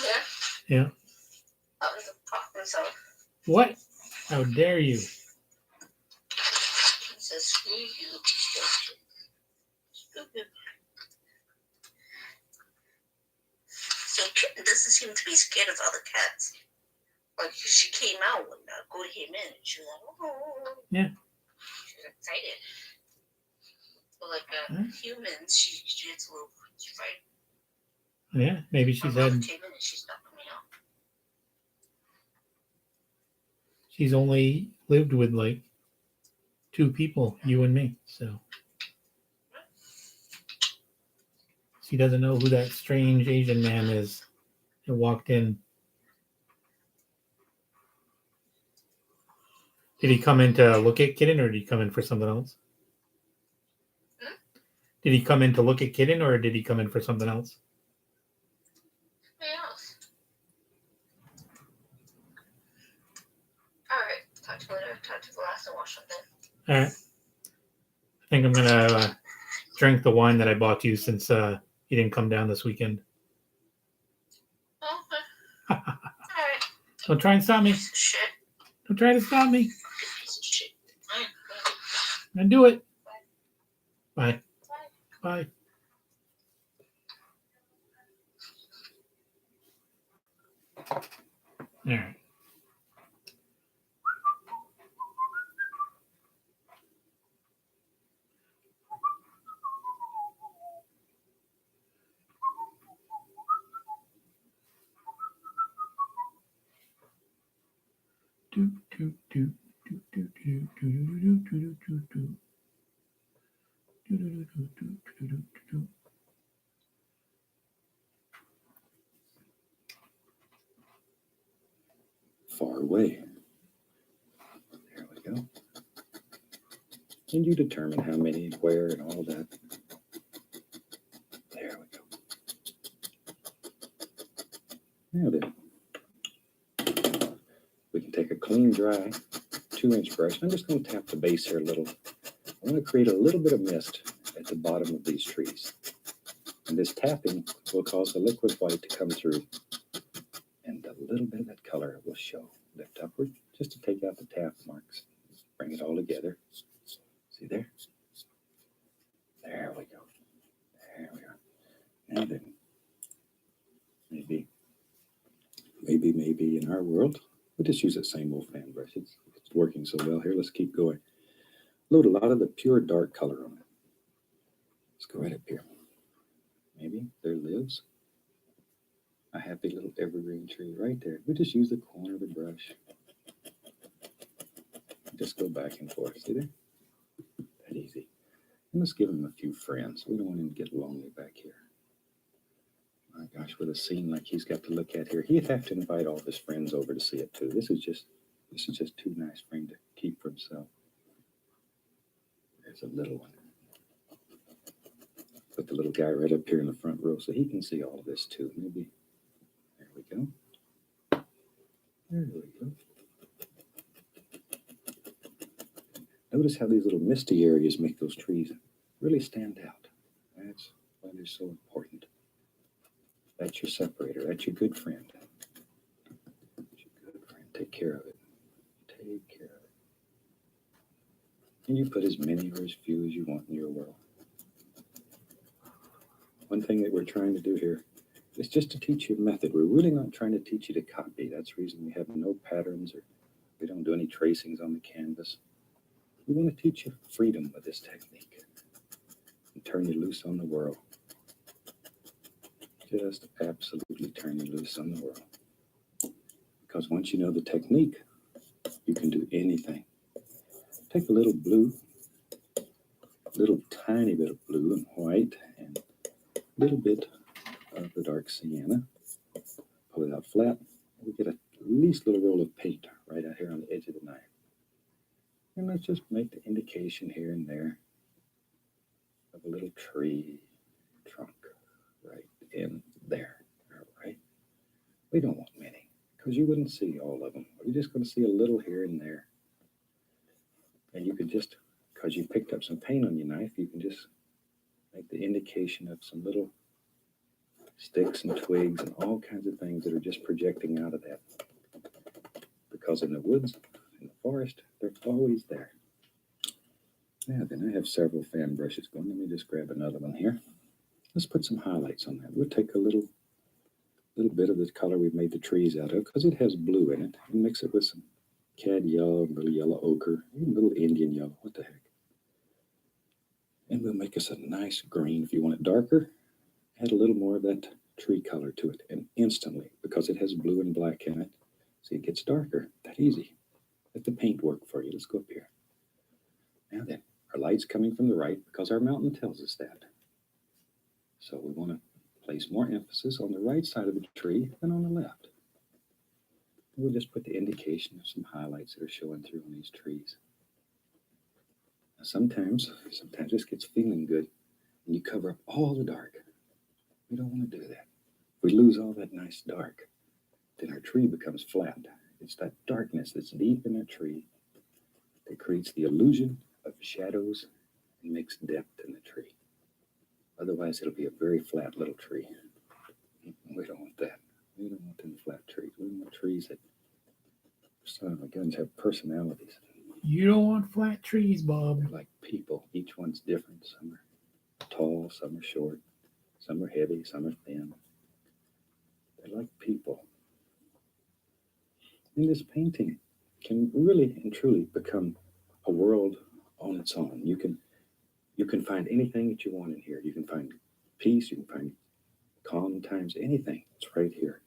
Speaker 3: Yeah.
Speaker 1: Yeah.
Speaker 3: That was a pop himself.
Speaker 1: What? How dare you?
Speaker 3: He says, screw you. Stupid. So Kitten doesn't seem to be scared of other cats. Like she came out when Goldie came in and she was like, oh.
Speaker 1: Yeah.
Speaker 3: She was excited. But like humans, she gets a little frightened.
Speaker 1: Yeah, maybe she's
Speaker 3: My
Speaker 1: had.
Speaker 3: mom came in and she stopped coming out.
Speaker 1: She's only lived with like 2 people, you and me. So she doesn't know who that strange Asian man is that walked in. Did he come in to look at Kitten, or did he come in for something else?
Speaker 3: Hmm?
Speaker 1: Did he come in to look at Kitten, or did he come in for something else?
Speaker 3: Something else. Alright, talk to you later. Talk to the last and watch something.
Speaker 1: All right. I think I'm gonna drink the wine that I bought you since you didn't come down this weekend.
Speaker 3: Okay. Alright.
Speaker 1: Don't try and stop me.
Speaker 3: Piece of shit.
Speaker 1: Don't try to stop me.
Speaker 3: Piece of shit. Fine.
Speaker 1: I'm gonna do it. Bye.
Speaker 3: Bye.
Speaker 1: Bye. All right. Do, do, do, do, do, do, do, do, do, do, do, do. Do, do, do, do, do, do, do, do.
Speaker 2: Far away. There we go. And you determine how many and where and all that. There we go. Now then, we can take a clean, dry 2-inch brush. I'm just going to tap the base here a little. I want to create a little bit of mist at the bottom of these trees. And this tapping will cause the liquid white to come through. And a little bit of that color will show. Lift upward just to take out the tap marks. Bring it all together. See there? There we go. There we are. Now then, maybe in our world, we'll just use that same old fan brush. It's working so well here. Let's keep going. Load a lot of the pure dark color on it. Let's go right up here. Maybe there lives a happy little evergreen tree right there. We just use the corner of the brush. Just go back and forth. See there? That easy. And let's give him a few friends. We don't want him to get lonely back here. My gosh, with a scene like he's got to look at here, he'd have to invite all of his friends over to see it too. This is just too nice for him to keep for himself. There's a little one. Put the little guy right up here in the front row so he can see all of this too. Maybe. There we go. There we go. Notice how these little misty areas make those trees really stand out. That's why they're so important. That's your separator. That's your good friend. That's your good friend. Take care of it. Take care of it. And you put as many or as few as you want in your world. One thing that we're trying to do here is just to teach you a method. We're really not trying to teach you to copy. That's the reason we have no patterns or we don't do any tracings on the canvas. We want to teach you freedom with this technique and turn you loose on the world. Just absolutely turn you loose on the world. Because once you know the technique, you can do anything. Take a little blue, little tiny bit of blue and white, and a little bit of the dark sienna. Pull it out flat. We get at least a little roll of paint right out here on the edge of the knife. And let's just make the indication here and there of a little tree trunk right in there. All right. We don't want many because you wouldn't see all of them. We're just going to see a little here and there. And you could just, because you picked up some paint on your knife, you can just make the indication of some little sticks and twigs and all kinds of things that are just projecting out of that. Because in the woods, in the forest, they're always there. Now then, I have several fan brushes going. Let me just grab another one here. Let's put some highlights on that. We'll take a little bit of the color we've made the trees out of because it has blue in it and mix it with some cad yellow, a little yellow ochre, even a little Indian yellow. What the heck? And we'll make us a nice green. If you want it darker, add a little more of that tree color to it. And instantly, because it has blue and black in it, see, it gets darker. That easy. Let the paint work for you. Let's go up here. Now then, our light's coming from the right because our mountain tells us that. So we want to place more emphasis on the right side of the tree than on the left. We'll just put the indication of some highlights that are showing through on these trees. Now sometimes this gets feeling good and you cover up all the dark. We don't want to do that. If we lose all that nice dark, then our tree becomes flat. It's that darkness that's deep in that tree that creates the illusion of shadows and makes depth in the tree. Otherwise, it'll be a very flat little tree. We don't want that. We don't want them flat trees. We want trees that, son of a guns, have personalities.
Speaker 1: You don't want flat trees, Bob.
Speaker 2: They're like people. Each one's different. Some are tall, some are short, some are heavy, some are thin. They're like people. And this painting can really and truly become a world on its own. You can find anything that you want in here. You can find peace. You can find calm times. Anything. It's right here.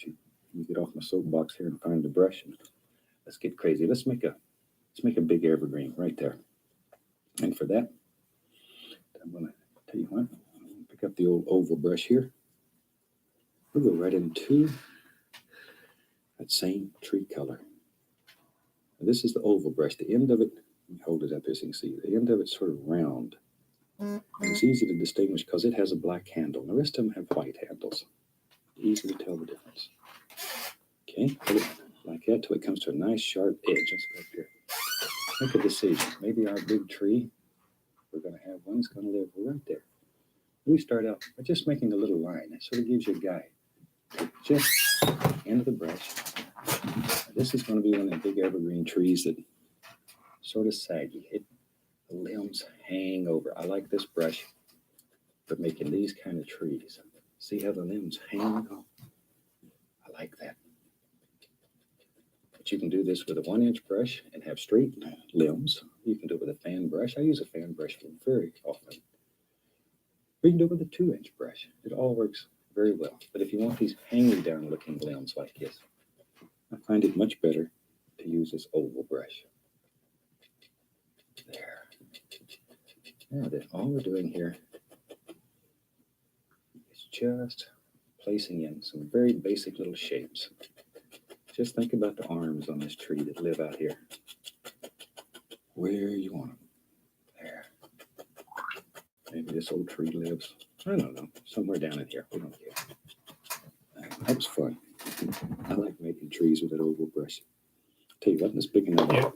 Speaker 2: Let me get off my soapbox here and find the brush. And let's get crazy. Let's make a big evergreen right there. And for that, I'm going to tell you what. Pick up the old oval brush here. We'll go right into that same tree color. Now, this is the oval brush. The end of it, let me hold it up here so you can see. The end of it's sort of round. And it's easy to distinguish because it has a black handle. The rest of them have white handles. easy to tell the difference. Okay, put it like that till it comes to a nice sharp edge. Let's go up here. Make a decision. Maybe our big tree, we're going to have one that's going to live right there. We start out by just making a little line. That sort of gives you a guide. Just into the brush. This is going to be one of the big evergreen trees that sort of saggy. The limbs hang over. I like this brush for making these kind of trees. See how the limbs hang off? I like that. But you can do this with a 1-inch brush and have straight limbs. You can do it with a fan brush. I use a fan brush very often. Or you can do it with a 2-inch brush. It all works very well. But if you want these hanging down looking limbs like this, I find it much better to use this oval brush. There. Now then, all we're doing here is just placing in some very basic little shapes. Just think about the arms on this tree that live out here. Where you want them. There. Maybe this old tree lives, I don't know, somewhere down in here. We don't care. That was fun. I like making trees with that oval brush. Tell you what, let's pick another one.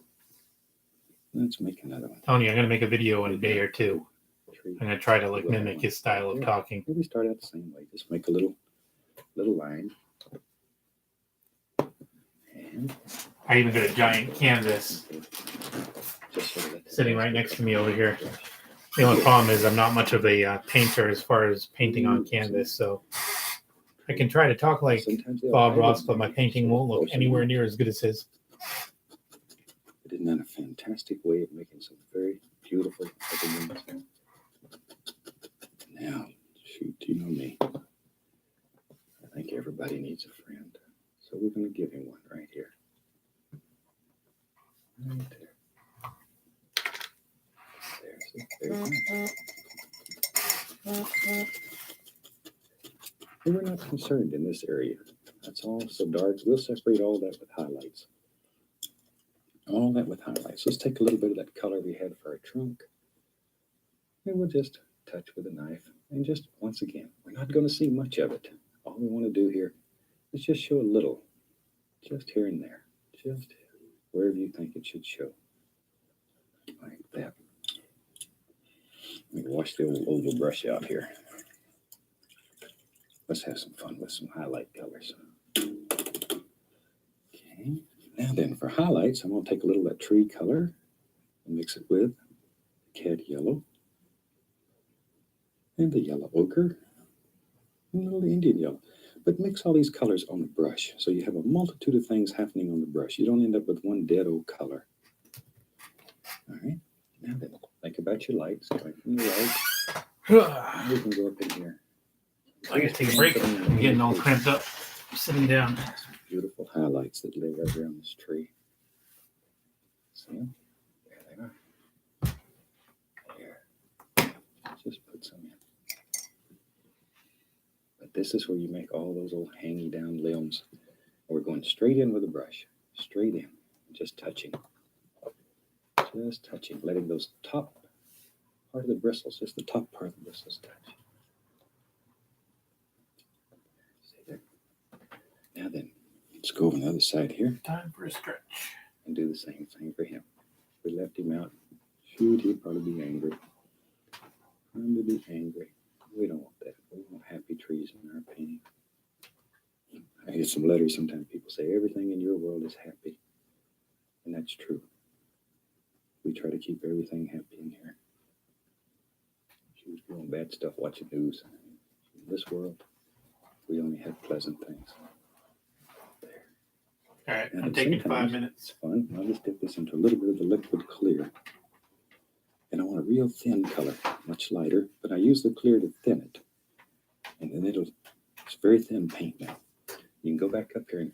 Speaker 2: Let's make another one.
Speaker 1: Tony, I'm going to make a video in a day or two.
Speaker 2: Tree.
Speaker 1: I'm going to try to mimic his style of talking.
Speaker 2: Maybe start out the same way. Just make a little line. And
Speaker 1: I even got a giant canvas
Speaker 2: just sort of let that
Speaker 1: sitting right next to me over here. The only problem is I'm not much of a painter as far as painting on canvas, so I can try to talk like
Speaker 2: Sometimes they'll
Speaker 1: Bob
Speaker 2: hide
Speaker 1: Ross,
Speaker 2: it.
Speaker 1: but my painting won't look anywhere near as good as his.
Speaker 2: But isn't that a fantastic way of making some very beautiful evergreens? Now, shoot, you know me. I think everybody needs a friend. So we're going to give him one right here. Right there. There's it. And we're not concerned in this area. That's all so dark. We'll separate all that with highlights. All that with highlights. Let's take a little bit of that color we had for our trunk. And we'll just touch with a knife. And just, once again, we're not going to see much of it. All we want to do here is just show a little. Just here and there. Just wherever you think it should show. Like that. Let me wash the old oval brush out here. Let's have some fun with some highlight colors. Okay. Now then, for highlights, I'm going to take a little of that tree color and mix it with cad yellow and the yellow ochre and a little Indian yellow. But mix all these colors on the brush so you have a multitude of things happening on the brush. You don't end up with one dead old color. All right. Now then, think about your lights coming from the right. Now we can go up in here.
Speaker 1: I gotta take a break. I'm getting all cramped up sitting down.
Speaker 2: Beautiful highlights that lay right around this tree. See them? There they are. There. Just put some in. But this is where you make all those old hanging down limbs. We're going straight in with a brush. Straight in. Just touching. Just touching. Letting those top part of the bristles, just the top part of the bristles touch. See there? Now then, let's go over on the other side here
Speaker 1: Time for a stretch.
Speaker 2: and do the same thing for him. If we left him out, shoot, he'd probably be angry. Time to be angry. We don't want that. We want happy trees in our painting. I get some letters sometimes people say everything in your world is happy. And that's true. We try to keep everything happy in here. She was doing bad stuff watching news. In this world, we only have pleasant things. There.
Speaker 1: All right,
Speaker 2: And
Speaker 1: I'm taking 5
Speaker 2: sometimes
Speaker 1: minutes.
Speaker 2: It's fun. I'll just dip this into a little bit of the liquid clear. And I want a real thin color, much lighter, but I use the clear to thin it. And then it's very thin paint now. You can go back up here and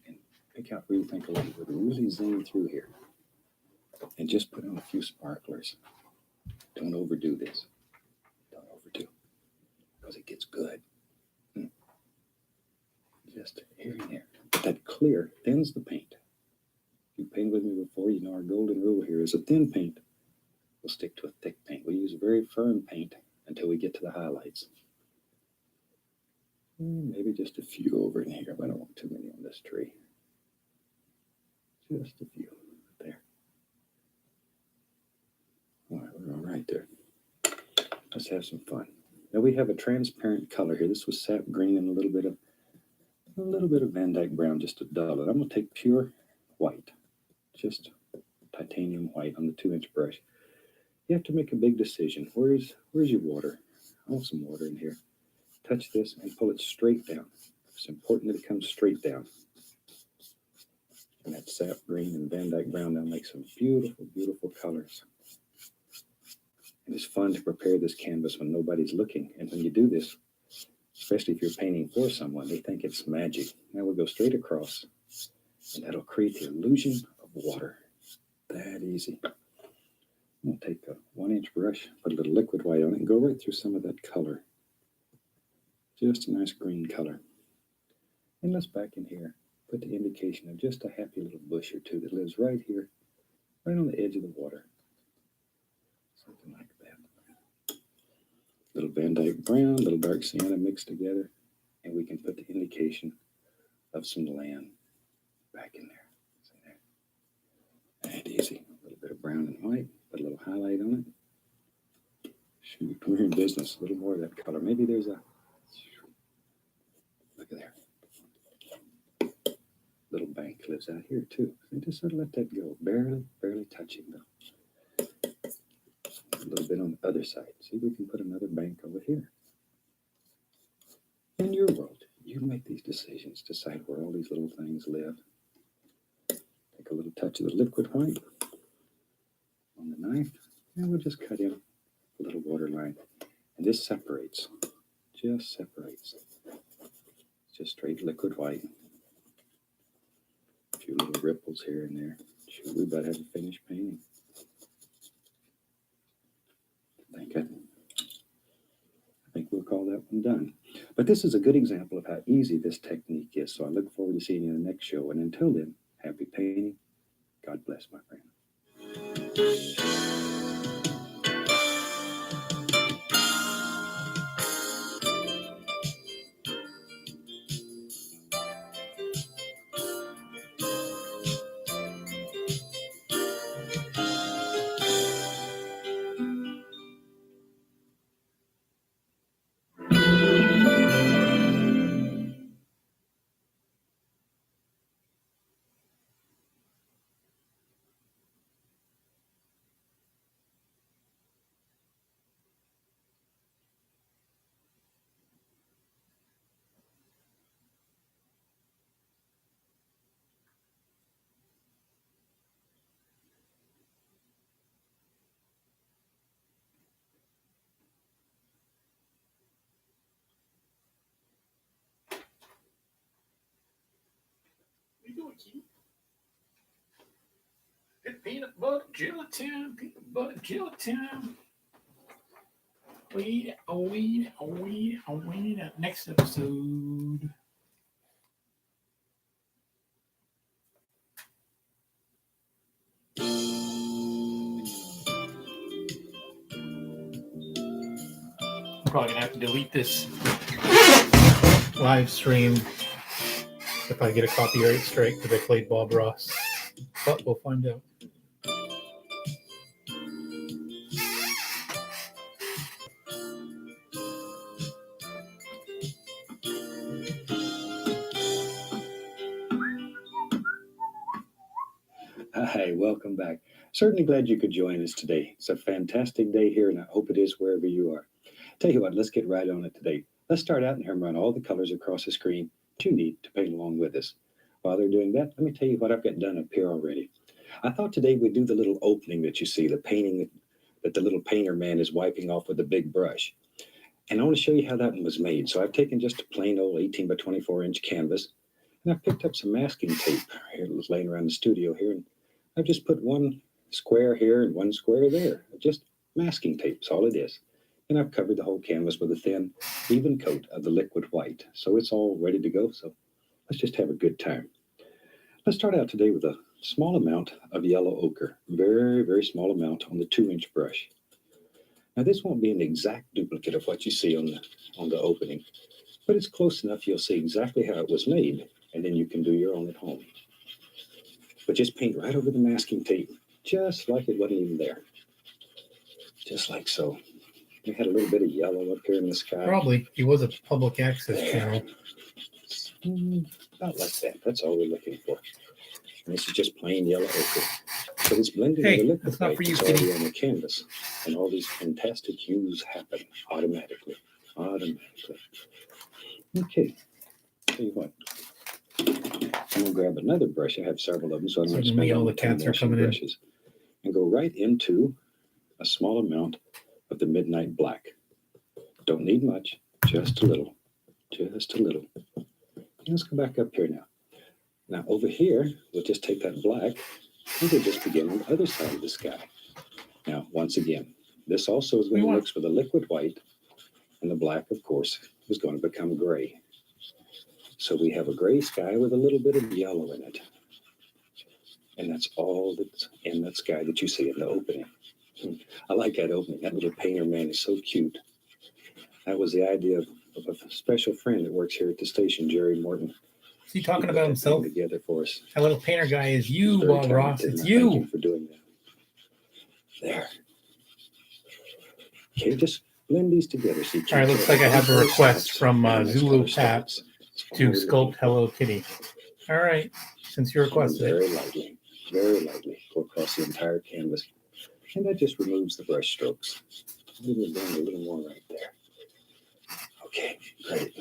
Speaker 2: pick out where you think a light would really zing through here. And just put on a few sparklers. Don't overdo this. Don't overdo. Because it gets good. Just here and there. But that clear thins the paint. If you painted with me before, you know our golden rule here is a thin paint will stick to a thick paint. We use very firm paint until we get to the highlights. Maybe just a few over in here, but I don't want too many on this tree. Just a few there. All right, we're all right there. Let's have some fun. Now we have a transparent color here. This was sap green and a little bit of Van Dyke brown just to dull it. I'm going to take pure white, just titanium white on the 2-inch brush. You have to make a big decision. Where's your water? I want some water in here. Touch this and pull it straight down. It's important that it comes straight down. And that sap green and Van Dyke brown, they'll make some beautiful, beautiful colors. And it's fun to prepare this canvas when nobody's looking. And when you do this, especially if you're painting for someone, they think it's magic. Now we'll go straight across, and that'll create the illusion of water. That easy. I'm going to take a 1-inch brush, put a little liquid white on it, and go right through some of that color. Just a nice green color. And let's back in here, put the indication of just a happy little bush or two that lives right here, right on the edge of the water. Something like that. Little Van Dyke brown, little dark sienna mixed together, and we can put the indication of some land back in there. See there? That easy. A little bit of brown and white, put a little highlight on it. Shoot, we're in business. A little more of that color. Maybe there's a, look at there. Little bank lives out here too. So just sort of let that go. Barely touching though. A little bit on the other side. See, we can put another bank over here. In your world, you make these decisions, decide where all these little things live. Take a little touch of the liquid white on the knife, and we'll just cut in a little water line. And this separates, just separates. Just straight liquid white. A few little ripples here and there. Shoot, we about have a finished painting. I think we'll call that one done. But this is a good example of how easy this technique is. So I look forward to seeing you in the next show. And until then, happy painting. God bless, my friend.
Speaker 1: Peanut butter jelly time, peanut butter jelly time. Wait, next episode. I'm probably gonna have to delete this live stream if I get a copyright strike because I played Bob Ross. But we'll find out.
Speaker 2: Hi, welcome back. Certainly glad you could join us today. It's a fantastic day here, and I hope it is wherever you are. Tell you what, let's get right on it today. Let's start out and run all the colors across the screen that you need to paint along with us. While they're doing that, let me tell you what I've got done up here already. I thought today we'd do the little opening that you see, the painting that the little painter man is wiping off with a big brush. And I want to show you how that one was made. So I've taken just a plain old 18 by 24 inch canvas, and I've picked up some masking tape. Here it was laying around the studio here, and I've just put one square here and one square there. Just masking tape, that's all it is. And I've covered the whole canvas with a thin, even coat of the liquid white. So it's all ready to go. So let's just have a good time. Let's start out today with a small amount of yellow ochre. Very, very small amount on the 2-inch brush. Now this won't be an exact duplicate of what you see on the opening. But it's close enough you'll see exactly how it was made, and then you can do your own at home. But just paint right over the masking tape, just like it wasn't even there. Just like so. We had a little bit of yellow up here in the sky.
Speaker 1: Probably. He was a public access channel.
Speaker 2: About like that. That's all we're looking for. And this is just plain yellow ochre. But it's blended
Speaker 1: Hey,
Speaker 2: with the liquid
Speaker 1: that's not
Speaker 2: white
Speaker 1: for you,
Speaker 2: that's already
Speaker 1: kitty.
Speaker 2: on the canvas. And all these fantastic hues happen automatically. Okay. Tell you what. I'm gonna grab another brush. I have several of them, so I'm going to spend
Speaker 1: All
Speaker 2: all
Speaker 1: the
Speaker 2: the time
Speaker 1: cats are
Speaker 2: washing
Speaker 1: coming in.
Speaker 2: brushes. And go right into a small amount of the Midnight Black. Don't need much, just a little. Just a little. Let's go back up here now. Now over here, we'll just take that black and we'll just begin on the other side of the sky. Now, once again, this also is going to mix with a liquid white, and the black, of course, is going to become gray. So we have a gray sky with a little bit of yellow in it. And that's all that's in that sky that you see in the opening. I like that opening. That little painter man is so cute. That was the idea of a special friend that works here at the station, Jerry Morton.
Speaker 1: Is he talking
Speaker 2: He put
Speaker 1: about
Speaker 2: that
Speaker 1: himself?
Speaker 2: thing together for us.
Speaker 1: That little painter guy is you,
Speaker 2: Very
Speaker 1: Bob Ross.
Speaker 2: talented,
Speaker 1: It's
Speaker 2: and I thank
Speaker 1: you.
Speaker 2: him for doing that. There. Okay, just blend these together. So
Speaker 1: All right, looks like I have a request from Zulu Tap to sculpt Hello Kitty. All right, since you requested
Speaker 2: very
Speaker 1: it.
Speaker 2: very lightly, go across the entire canvas. And that just removes the brush strokes. Maybe we'll blend a little more right there. Okay, great.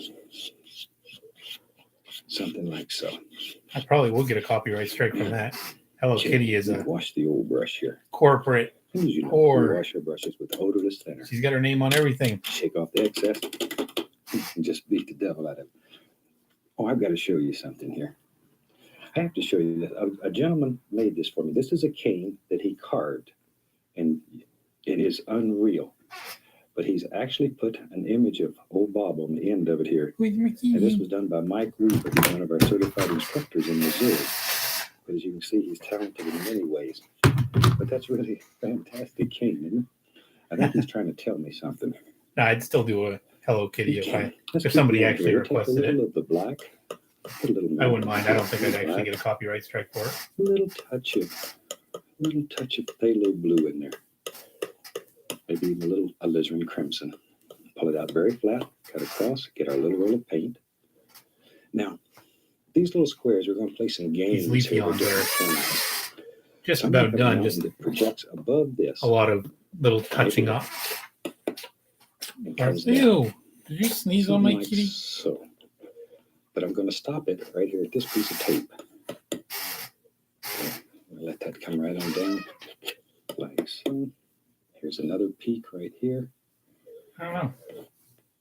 Speaker 2: Something like so.
Speaker 1: I probably will get a copyright strike from that. Hello Kitty is a
Speaker 2: wash the old brush here.
Speaker 1: corporate
Speaker 2: As you know,
Speaker 1: whore.
Speaker 2: we wash our brushes with odorless thinner.
Speaker 1: She's got her name on everything.
Speaker 2: Shake off the excess and just beat the devil out of it. Oh, I've got to show you something here. I have to show you this. A gentleman made this for me. This is a cane that he carved, and it is unreal. But he's actually put an image of old Bob on the end of it here.
Speaker 1: With Mickey.
Speaker 2: And this was done by Mike Weaver. He's one of our certified instructors in Missouri. But as you can see, he's talented in many ways. But that's really a fantastic cane, isn't it? I think he's trying to tell me something.
Speaker 1: No, I'd still do a Hello Kitty
Speaker 2: Let's
Speaker 1: if somebody
Speaker 2: keep going
Speaker 1: actually
Speaker 2: here.
Speaker 1: requested
Speaker 2: Take a
Speaker 1: it.
Speaker 2: little of the black. Put a little
Speaker 1: I wouldn't mind. I don't think I'd
Speaker 2: black,
Speaker 1: actually get a copyright strike for it.
Speaker 2: a little touch of phthalo blue in there. Maybe even a little alizarin crimson. Pull it out very flat, cut across, get our little roll of paint. Now, these little squares, we're going to place some games
Speaker 1: These
Speaker 2: here.
Speaker 1: Leafeon
Speaker 2: We're
Speaker 1: are
Speaker 2: doing
Speaker 1: just
Speaker 2: something
Speaker 1: about
Speaker 2: like a
Speaker 1: done.
Speaker 2: mountain
Speaker 1: Just
Speaker 2: that projects above this.
Speaker 1: a lot of little touching up.
Speaker 2: and comes down.
Speaker 1: Ew! Did you sneeze on my
Speaker 2: Something like
Speaker 1: kitty?
Speaker 2: So, but I'm going to stop it right here at this piece of tape. Okay. I'm gonna let that come right on down, like so. Here's another peak right here,
Speaker 1: I don't know.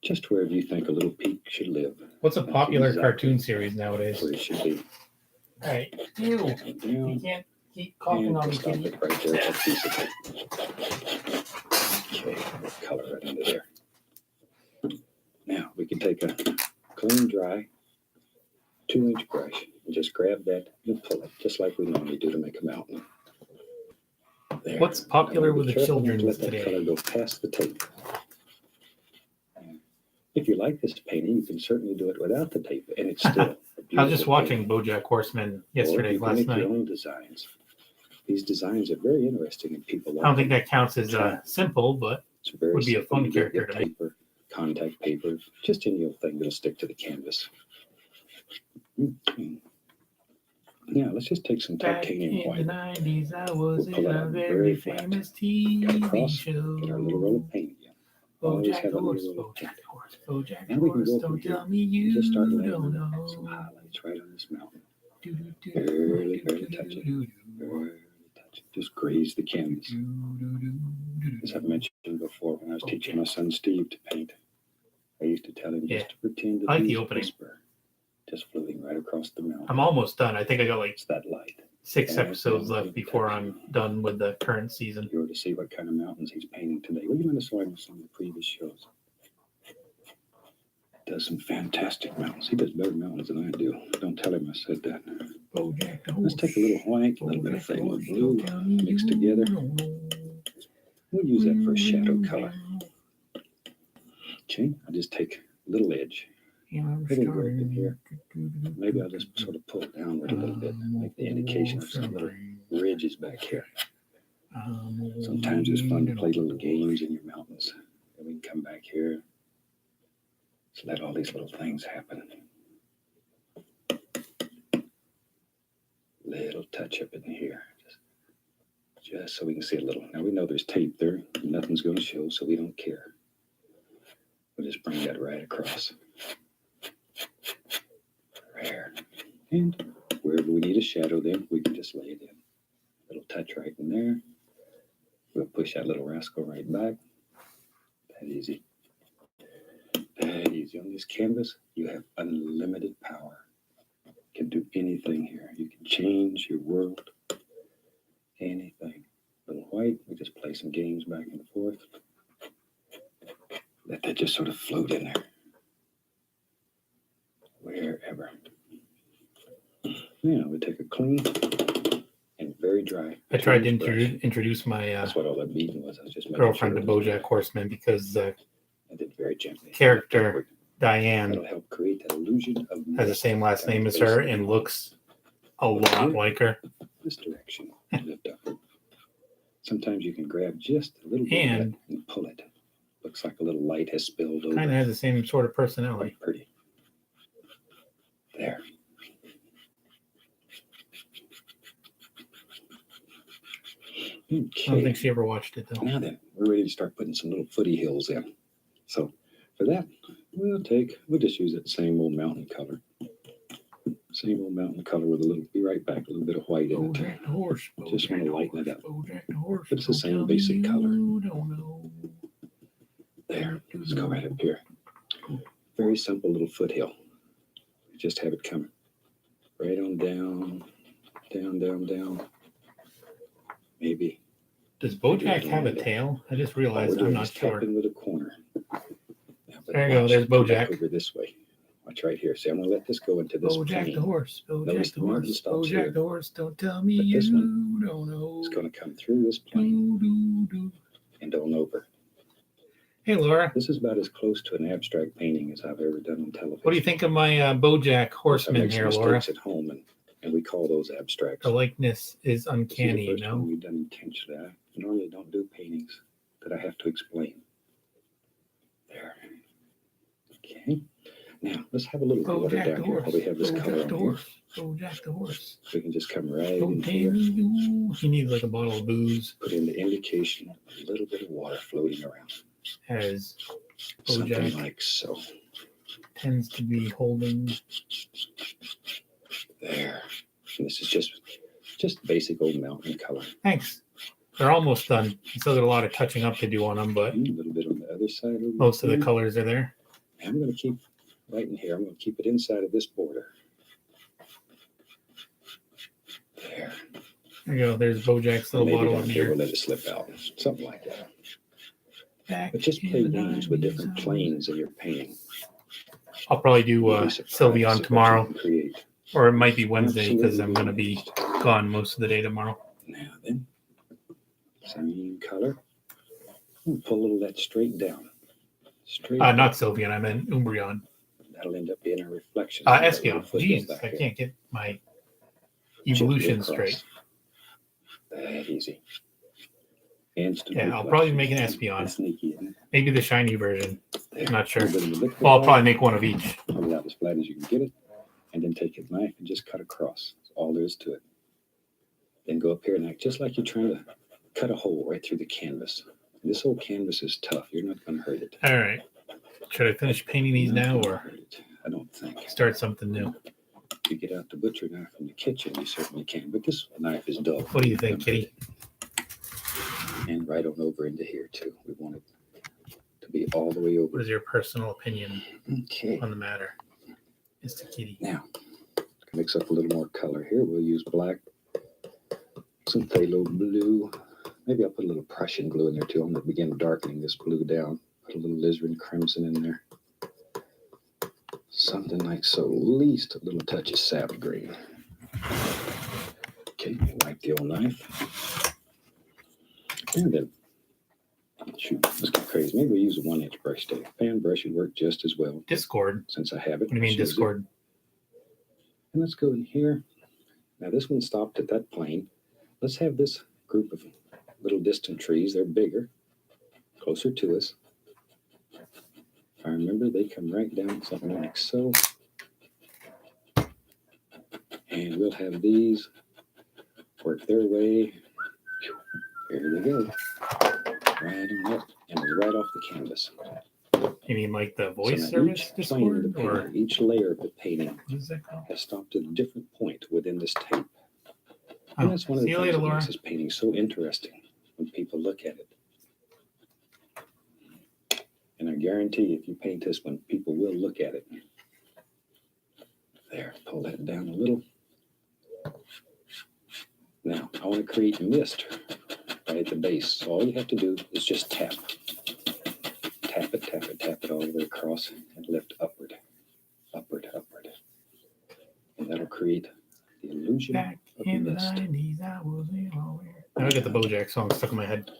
Speaker 2: just wherever you think a little peak should live.
Speaker 1: What's a popular
Speaker 2: Exactly
Speaker 1: cartoon series nowadays?
Speaker 2: where it should be.
Speaker 1: All right. Ew!
Speaker 2: Next one
Speaker 1: You
Speaker 2: down,
Speaker 1: can't keep coughing on
Speaker 2: and
Speaker 1: me,
Speaker 2: stop
Speaker 1: kitty.
Speaker 2: it right there at that piece of tape. Okay, color right under there. Now we can take a clean, dry 2-inch brush and just grab that and pull it, just like we normally do to make a mountain. There.
Speaker 1: What's popular
Speaker 2: Now, be
Speaker 1: with the
Speaker 2: careful not to
Speaker 1: children
Speaker 2: let that color
Speaker 1: today?
Speaker 2: go past the tape. If you like this painting, you can certainly do it without the tape, and it's still.
Speaker 1: I was just watching BoJack Horseman yesterday,
Speaker 2: you can
Speaker 1: last
Speaker 2: make
Speaker 1: night.
Speaker 2: your own designs. These designs are very interesting, and people
Speaker 1: I don't think
Speaker 2: them.
Speaker 1: that counts as simple, but
Speaker 2: It's very
Speaker 1: would be a
Speaker 2: simple.
Speaker 1: fun
Speaker 2: You get
Speaker 1: character to make.
Speaker 2: paper, contact paper, just any old thing that'll stick to the canvas. Now let's just take some
Speaker 1: back
Speaker 2: titanium
Speaker 1: in
Speaker 2: white.
Speaker 1: the 90s, I was
Speaker 2: We'll pull
Speaker 1: in
Speaker 2: it
Speaker 1: a
Speaker 2: out very
Speaker 1: very
Speaker 2: flat.
Speaker 1: famous
Speaker 2: Cut
Speaker 1: TV
Speaker 2: across, get our little roll
Speaker 1: show.
Speaker 2: of paint again. Always
Speaker 1: BoJack
Speaker 2: have a little
Speaker 1: Horse,
Speaker 2: roll of paint.
Speaker 1: BoJack Horse, BoJack
Speaker 2: Now we can
Speaker 1: Horse,
Speaker 2: go from
Speaker 1: don't
Speaker 2: here
Speaker 1: tell me
Speaker 2: and
Speaker 1: you
Speaker 2: just start laying
Speaker 1: don't
Speaker 2: some
Speaker 1: know.
Speaker 2: highlights right on this mountain.
Speaker 1: Do, do, do,
Speaker 2: Barely,
Speaker 1: do,
Speaker 2: barely
Speaker 1: do,
Speaker 2: touch
Speaker 1: do,
Speaker 2: it.
Speaker 1: do, do.
Speaker 2: Barely touch it. Just graze the canvas.
Speaker 1: Do, do, do, do,
Speaker 2: As
Speaker 1: do.
Speaker 2: I've mentioned before, when I was teaching my son Steve to paint, I used to tell him
Speaker 1: Yeah.
Speaker 2: just to pretend that
Speaker 1: I like the
Speaker 2: he's a
Speaker 1: opening.
Speaker 2: whisper, just floating right across the mountain.
Speaker 1: I'm almost done. I think I got like
Speaker 2: It's that light.
Speaker 1: 6
Speaker 2: Yeah,
Speaker 1: episodes
Speaker 2: yeah,
Speaker 1: left
Speaker 2: yeah.
Speaker 1: before I'm done with the current season.
Speaker 2: If you were to see what kind of mountains he's painting today. Well, you might have saw him in some of the previous shows. Does some fantastic mountains. He does better mountains than I do. Don't tell him I said that.
Speaker 1: BoJack the
Speaker 2: Let's
Speaker 1: Horse.
Speaker 2: take a little white, a little bit of
Speaker 1: BoJack the
Speaker 2: phthalo
Speaker 1: Horse,
Speaker 2: blue
Speaker 1: don't tell me
Speaker 2: mixed
Speaker 1: you
Speaker 2: together.
Speaker 1: don't know.
Speaker 2: We'll use that for a shadow color. Okay, I'll just take a little edge.
Speaker 1: Yeah, I'm
Speaker 2: Pretty good
Speaker 1: starting
Speaker 2: in here. Maybe I'll just sort of pull it down with a little bit, make the indication of some little ridges back here. Sometimes it's fun to play little games in your mountains. And we can come back here. Just let all these little things happen. Little touch up in here. Just so we can see a little. Now we know there's tape there. Nothing's going to show, so we don't care. We'll just bring that right across. There. And wherever we need a shadow then, we can just lay it in. A little touch right in there. We'll push that little rascal right back. That easy. That easy. On this canvas, you have unlimited power. You can do anything here. You can change your world. Anything. A little white, we just play some games back and forth. Let that just sort of float in there. Wherever. Now we take a clean and very dry.
Speaker 1: I tried to
Speaker 2: brush.
Speaker 1: introduce my
Speaker 2: That's what all that beating was. I was just making
Speaker 1: girlfriend
Speaker 2: sure
Speaker 1: to
Speaker 2: it was
Speaker 1: BoJack Horseman because
Speaker 2: I did very gently.
Speaker 1: character Diane
Speaker 2: That'll help create that illusion of
Speaker 1: has the same last name as her and looks a lot like her.
Speaker 2: this direction. Lift up. Sometimes you can grab just a little bit
Speaker 1: And
Speaker 2: of it and pull it. Looks like a little light has spilled over.
Speaker 1: kind of has the same sort of personality.
Speaker 2: Quite pretty. There.
Speaker 1: I don't
Speaker 2: Okay.
Speaker 1: think she ever watched it though.
Speaker 2: Now then, we're ready to start putting some little footy hills in. So for that, we'll just use that same old mountain color. Same old mountain color with a little, be right back, a little bit of white in it.
Speaker 1: BoJack the horse.
Speaker 2: Just want to lighten it up.
Speaker 1: BoJack the horse.
Speaker 2: But it's the
Speaker 1: Don't
Speaker 2: same
Speaker 1: tell me
Speaker 2: basic color.
Speaker 1: you don't know.
Speaker 2: There, let's go right up here. Very simple little foothill. Just have it come right on down, down, down, down. Maybe.
Speaker 1: Does BoJack have a tail? I just realized I'm not sure.
Speaker 2: Tap in with a corner. Now, but
Speaker 1: There you go,
Speaker 2: watch,
Speaker 1: there's
Speaker 2: come back
Speaker 1: BoJack.
Speaker 2: Over this way. Watch right here. See, I'm gonna let this go into this
Speaker 1: BoJack
Speaker 2: plane.
Speaker 1: the horse.
Speaker 2: Notice
Speaker 1: BoJack the
Speaker 2: the mountain
Speaker 1: horse.
Speaker 2: stops here.
Speaker 1: BoJack the horse. Don't tell me
Speaker 2: But
Speaker 1: you
Speaker 2: this one
Speaker 1: don't know.
Speaker 2: It's gonna come through this plane and on over.
Speaker 1: Hey Laura,
Speaker 2: This is about as close to an abstract painting as I've ever done on television.
Speaker 1: what do you think of my BoJack
Speaker 2: I
Speaker 1: Horseman
Speaker 2: make some
Speaker 1: here, Laura?
Speaker 2: mistakes at home, and we call those abstracts.
Speaker 1: The likeness is
Speaker 2: This is the
Speaker 1: uncanny, you
Speaker 2: first one
Speaker 1: know.
Speaker 2: we've done intentionally. I normally don't do paintings that I have to explain. There. Okay. Now let's have a little water
Speaker 1: BoJack
Speaker 2: down
Speaker 1: the
Speaker 2: here
Speaker 1: horse.
Speaker 2: while we have this color
Speaker 1: BoJack
Speaker 2: on
Speaker 1: the
Speaker 2: here.
Speaker 1: horse. BoJack the horse.
Speaker 2: We can just come right
Speaker 1: Don't
Speaker 2: in
Speaker 1: tell
Speaker 2: here,
Speaker 1: me you. He needs like a bottle of booze
Speaker 2: put in the indication of a little bit of water floating around.
Speaker 1: as
Speaker 2: Something
Speaker 1: BoJack
Speaker 2: like so.
Speaker 1: tends to be holding.
Speaker 2: There. And this is just basic old mountain color.
Speaker 1: Thanks. They're almost done. You still got a lot of touching up to do on them, but
Speaker 2: A little bit on the other side. Over
Speaker 1: most of the
Speaker 2: here.
Speaker 1: colors are there.
Speaker 2: And I'm going to keep right in here. I'm going to keep it inside of this border. There.
Speaker 1: There you go. There's BoJack's little
Speaker 2: Maybe
Speaker 1: bottle
Speaker 2: down
Speaker 1: of
Speaker 2: here
Speaker 1: beer.
Speaker 2: we'll let it slip out. Something like that.
Speaker 1: Back
Speaker 2: But just
Speaker 1: in
Speaker 2: play
Speaker 1: the
Speaker 2: games with
Speaker 1: 90s,
Speaker 2: different planes in your painting.
Speaker 1: I'll probably do
Speaker 2: You'll be surprised
Speaker 1: Leafeon
Speaker 2: at what you
Speaker 1: tomorrow,
Speaker 2: can create.
Speaker 1: or it might be Wednesday because I'm going to be gone most of the day tomorrow.
Speaker 2: Now then, same color. Pull a little of that straight down. Straight
Speaker 1: Not Sylvian, I meant Umbreon.
Speaker 2: That'll end up being a reflection.
Speaker 1: Espeon. Jesus, I can't get my evolution straight.
Speaker 2: That easy. Instant
Speaker 1: Yeah, I'll
Speaker 2: reflection.
Speaker 1: probably make an Espeon.
Speaker 2: That's sneaky, isn't it?
Speaker 1: Maybe the shiny version.
Speaker 2: There.
Speaker 1: Not sure.
Speaker 2: A little bit of liquid
Speaker 1: Well, I'll
Speaker 2: white.
Speaker 1: probably make one of each.
Speaker 2: Hold it out as flat as you can get it, and then take a knife and just cut across. That's all there is to it. Then go up here and act just like you're trying to cut a hole right through the canvas. This whole canvas is tough. You're not going to hurt it.
Speaker 1: All right. Should I finish painting these
Speaker 2: You're not
Speaker 1: now
Speaker 2: gonna
Speaker 1: or
Speaker 2: hurt it. I don't think.
Speaker 1: start something new?
Speaker 2: If you get out the butcher knife from the kitchen, you certainly can. But this knife is dull.
Speaker 1: What do you think, Kitty?
Speaker 2: And right on over into here too. We want it to be all the way over.
Speaker 1: What is your personal opinion
Speaker 2: Okay.
Speaker 1: on the matter? Mr. Kitty.
Speaker 2: Now, mix up a little more color here. We'll use black, some phthalo blue. Maybe I'll put a little Prussian blue in there too. I'm going to begin darkening this blue down. Put a little alizarin crimson in there. Something like so. At least a little touch of sap green. Okay, wipe the old knife. And then Shoot, let's get crazy. Maybe we use a 1-inch brush today. Fan brush would work just as well.
Speaker 1: Discord.
Speaker 2: Since I have it.
Speaker 1: What do you mean
Speaker 2: choose it.
Speaker 1: Discord?
Speaker 2: And let's go in here. Now this one stopped at that plane. Let's have this group of little distant trees. They're bigger, closer to us. If I remember, they come right down something like so. And we'll have these work their way. Here they go. Right on up and right off the canvas.
Speaker 1: You mean like the voice
Speaker 2: So now
Speaker 1: service
Speaker 2: each plane of the
Speaker 1: Discord? Or
Speaker 2: painting, each layer of the painting
Speaker 1: what is that called?
Speaker 2: has stopped at a different point within this tape.
Speaker 1: Oh,
Speaker 2: And that's one of
Speaker 1: see
Speaker 2: the
Speaker 1: you
Speaker 2: things
Speaker 1: later,
Speaker 2: that
Speaker 1: Laura.
Speaker 2: makes this painting so interesting when people look at it. And I guarantee if you paint this one, people will look at it. There, pull that down a little. Now, I want to create a mist right at the base. So all you have to do is just tap. Tap it, tap it, tap it all the way across and lift upward, upward, upward. And that'll create the illusion
Speaker 1: Back
Speaker 2: of
Speaker 1: in the
Speaker 2: mist.
Speaker 1: 90s, I was in nowhere. Now I got the BoJack song stuck in my head.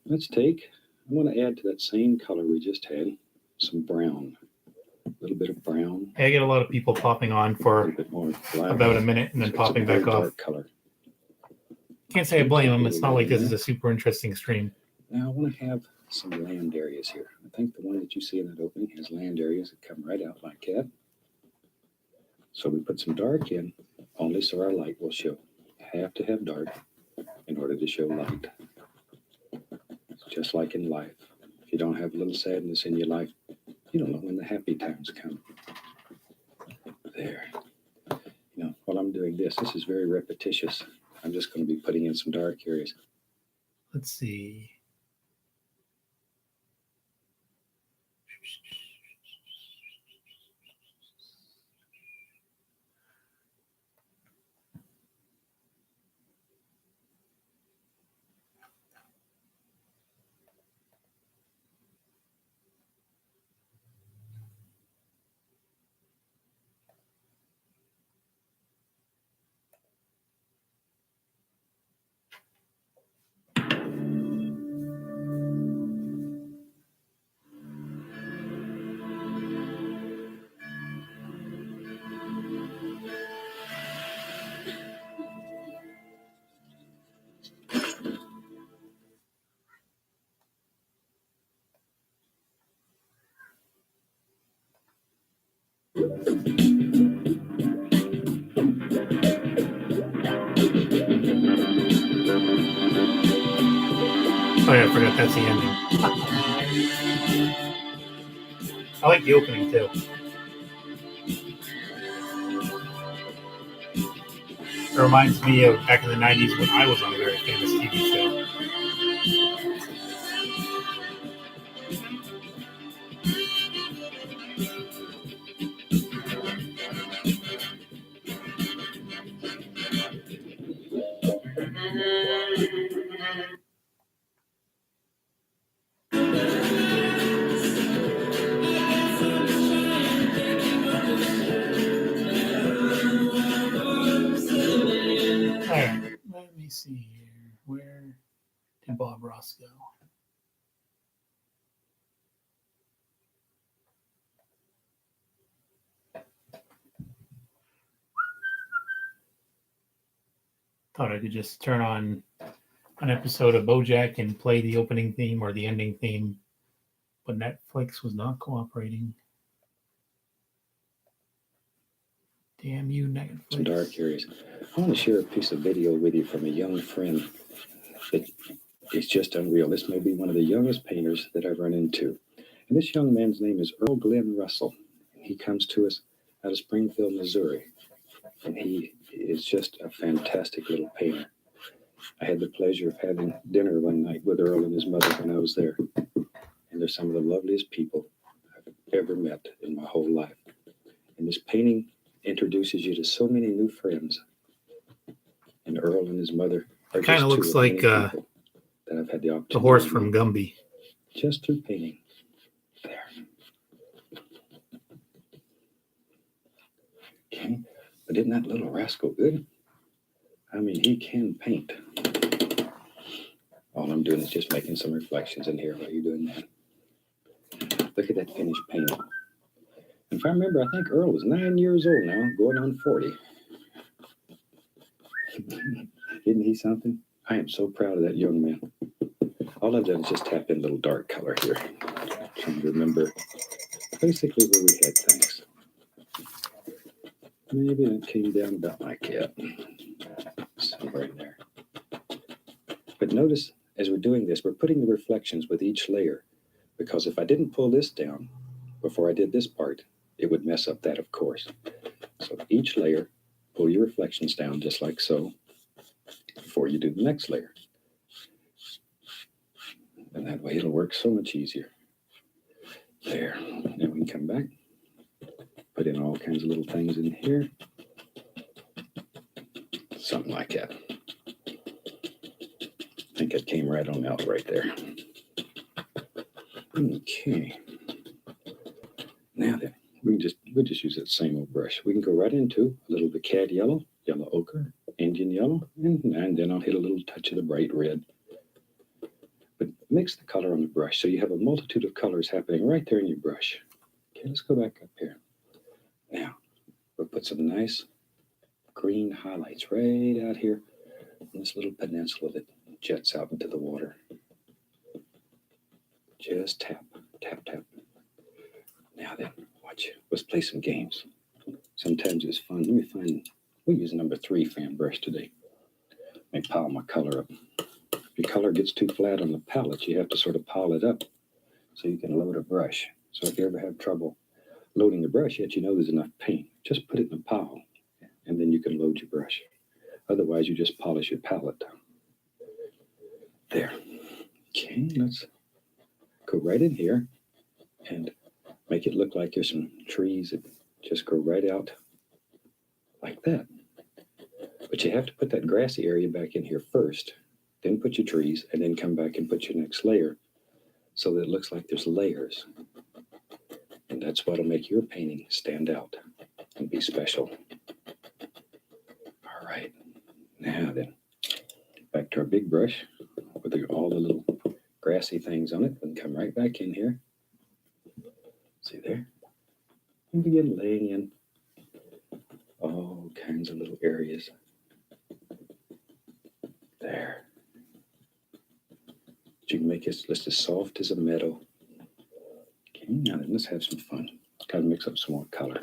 Speaker 2: Let's take, I want to add to that same color we just had, some brown. A little bit of brown.
Speaker 1: I get a lot of people popping on
Speaker 2: A
Speaker 1: for
Speaker 2: little bit more black.
Speaker 1: about a minute and then
Speaker 2: So it's
Speaker 1: popping
Speaker 2: a very
Speaker 1: back off.
Speaker 2: dark color.
Speaker 1: Can't say I blame them. It's not like this is a super interesting stream.
Speaker 2: Now I want to have some land areas here. I think the one that you see in that opening has land areas that come right out like that. So we put some dark in, only so our light will show. You have to have dark in order to show light. It's just like in life. If you don't have a little sadness in your life, you don't know when the happy times come. There. You know, while I'm doing this is very repetitious. I'm just going to be putting in some dark areas.
Speaker 1: Let's see. Oh yeah, I forgot that's the ending. I like the opening too. It reminds me of back in the 90s when I was on a very famous TV show. Alright, let me see here. Where did Bob Ross go? Thought I could just turn on an episode of BoJack and play the opening theme or the ending theme, but Netflix was not cooperating. Damn you, Netflix.
Speaker 2: Some dark areas. I want to share a piece of video with you from a young friend. It's just unreal. This may be one of the youngest painters that I've run into. And this young man's name is Earl Glenn Russell. He comes to us out of Springfield, Missouri. And he is just a fantastic little painter. I had the pleasure of having dinner one night with Earl and his mother when I was there. And they're some of the loveliest people I've ever met in my whole life. And this painting introduces you to so many new friends. And Earl and his mother are
Speaker 1: Kind of looks like
Speaker 2: that I've had the opportunity
Speaker 1: the horse
Speaker 2: to
Speaker 1: from
Speaker 2: meet
Speaker 1: Gumby.
Speaker 2: just through painting. There. Okay. But isn't that little rascal good? I mean, he can paint. Oh, All I'm doing is just making some reflections in here while you're doing that. Look at that finished painting. And if I remember, I think Earl is 9 years old now, going on 40. Isn't he something? I am so proud of that young man. All I've done is just tap in a little dark color here. Trying to remember basically where we had things. Maybe that came down about like that. Somewhere in there. But notice, as we're doing this, we're putting the reflections with each layer. Because if I didn't pull this down before I did this part, it would mess up that, of course. So each layer, pull your reflections down just like so before you do the next layer. And that way it'll work so much easier. There. Then we can come back, put in all kinds of little things in here. Something like that. I think it came right on out right there. Okay. Now then, we'll just use that same old brush. We can go right into a little bit cad yellow, yellow ochre, Indian yellow, and then I'll hit a little touch of the bright red. But mix the color on the brush so you have a multitude of colors happening right there in your brush. Okay, let's go back up here. Now, we'll put some nice green highlights right out here on this little peninsula that jets out into the water. Just tap, tap, tap. Now then, watch. Let's play some games. Sometimes it's fun. Let me find, we'll use number 3 fan brush today. Let me pile my color up. If your color gets too flat on the palette, you have to sort of pile it up so you can load a brush. So if you ever have trouble loading the brush, yet you know there's enough paint, just put it in a pile, and then you can load your brush. Otherwise, you just polish your palette down. There. Okay, let's go right in here and make it look like there's some trees that just go right out like that. But you have to put that grassy area back in here first, then put your trees, and then come back and put your next layer so that it looks like there's layers. And that's what'll make your painting stand out and be special. All right. Now then, back to our big brush with all the little grassy things on it, and come right back in here. See there? And begin laying in all kinds of little areas. There. You can make it just as soft as a meadow. Okay, now then, let's have some fun. Got to mix up some more color.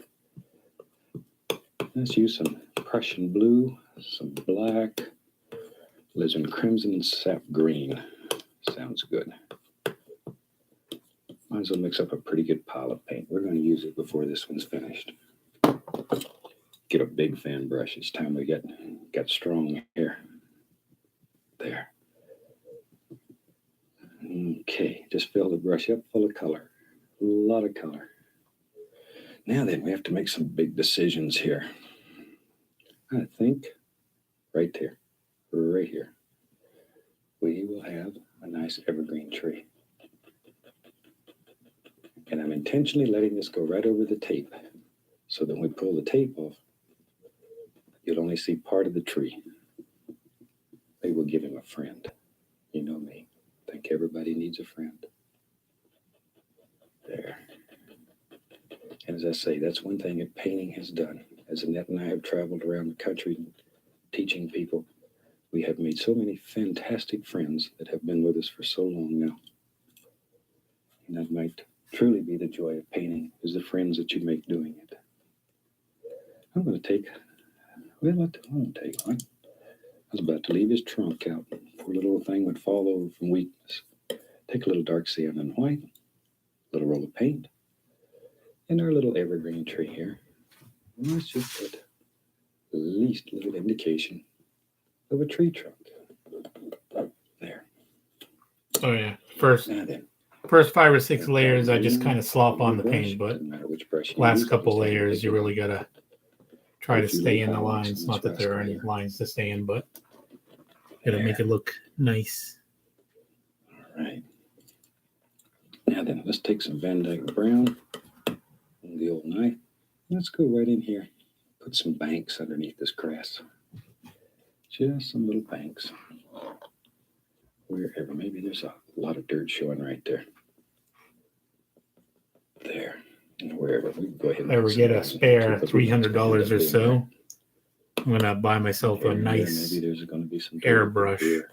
Speaker 2: Let's use some Prussian blue, some black, alizarin crimson, and sap green. Sounds good. Might as well mix up a pretty good pile of paint. We're going to use it before this one's finished. Get a big fan brush. It's time we got strong here. There. Okay, just fill the brush up full of color. A lot of color. Now then, we have to make some big decisions here. I think right there, right here, we will have a nice evergreen tree. And I'm intentionally letting this go right over the tape so that when we pull the tape off, you'll only see part of the tree. Maybe we'll give him a friend. You know me. I think everybody needs a friend. There. And as I say, that's one thing that painting has done. As Annette and I have traveled around the country teaching people, we have made so many fantastic friends that have been with us for so long now. And that might truly be the joy of painting, is the friends that you make doing it. I'm going to take, well, I won't take one. I was about to leave his trunk out. Poor little thing would fall over from weakness. Take a little dark cyan and white, a little roll of paint, and our little evergreen tree here. And let's just put at least a little indication of a tree trunk. There.
Speaker 1: Oh yeah. First
Speaker 2: Now then,
Speaker 1: 5 or 6 layers, I just kind of slop on the paint, but
Speaker 2: doesn't matter which brush you
Speaker 1: last
Speaker 2: use,
Speaker 1: couple
Speaker 2: just have to
Speaker 1: layers,
Speaker 2: take
Speaker 1: you
Speaker 2: it.
Speaker 1: really gotta try to
Speaker 2: If you
Speaker 1: stay
Speaker 2: look
Speaker 1: in the
Speaker 2: how
Speaker 1: lines.
Speaker 2: it's
Speaker 1: Not that there are any
Speaker 2: layer.
Speaker 1: lines to stay in, but it'll make
Speaker 2: There.
Speaker 1: it look nice.
Speaker 2: All right. Now then, let's take some Van Dyke Brown and the old knife. Let's go right in here. Put some banks underneath this grass. Just some little banks. Wherever. maybe there's a lot of dirt showing right there. There. And wherever. We can go ahead and
Speaker 1: If I ever
Speaker 2: put
Speaker 1: get
Speaker 2: some
Speaker 1: a
Speaker 2: on
Speaker 1: spare
Speaker 2: because we might
Speaker 1: $300 or
Speaker 2: end up doing
Speaker 1: so, I'm gonna buy myself
Speaker 2: that.
Speaker 1: a
Speaker 2: Here and
Speaker 1: nice
Speaker 2: there, maybe there's going to be some dirt
Speaker 1: airbrush,
Speaker 2: here,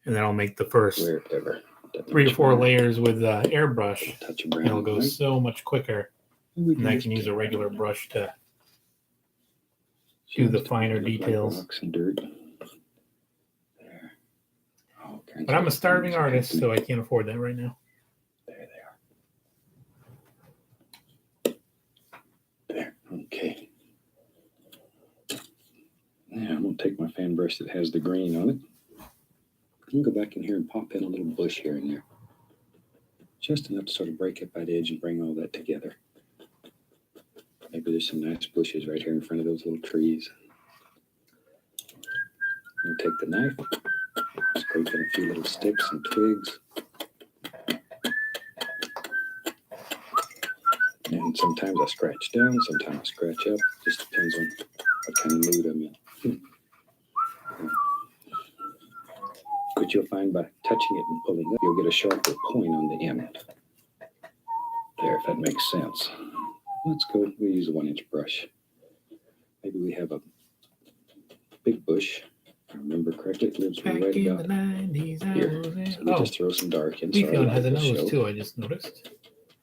Speaker 1: and then I'll make the first
Speaker 2: wherever. Doesn't
Speaker 1: 3 or
Speaker 2: much
Speaker 1: 4
Speaker 2: matter.
Speaker 1: layers with airbrush.
Speaker 2: Touch of brown.
Speaker 1: It'll go
Speaker 2: right?
Speaker 1: so much quicker,
Speaker 2: And we
Speaker 1: and I
Speaker 2: just
Speaker 1: can use a
Speaker 2: take
Speaker 1: regular brush to do the
Speaker 2: just
Speaker 1: finer
Speaker 2: look like
Speaker 1: details.
Speaker 2: rocks and dirt. There. All kinds
Speaker 1: But I'm a
Speaker 2: of
Speaker 1: starving
Speaker 2: things
Speaker 1: artist,
Speaker 2: happening.
Speaker 1: so I can't afford that right now.
Speaker 2: There they are. There. Okay. Now I'm going to take my fan brush that has the green on it. I can go back in here and pop in a little bush here and there. Just enough to sort of break up that edge and bring all that together. Maybe there's some nice bushes right here in front of those little trees. You take the knife, scrape in a few little sticks and twigs. And sometimes I scratch down, sometimes I scratch up. Just depends on what kind of mood I'm in. But you'll find by touching it and pulling up, you'll get a sharper point on the end. There, if that makes sense. Let's go, we'll use a 1-inch brush. Maybe we have a big bush. If I remember correctly, it lives
Speaker 1: Back
Speaker 2: right
Speaker 1: in
Speaker 2: about
Speaker 1: the 90s, I
Speaker 2: here.
Speaker 1: was there.
Speaker 2: So we
Speaker 1: Oh,
Speaker 2: just throw some dark in. So our
Speaker 1: Leafeon
Speaker 2: light
Speaker 1: has a
Speaker 2: will
Speaker 1: nose
Speaker 2: show.
Speaker 1: too, I just noticed.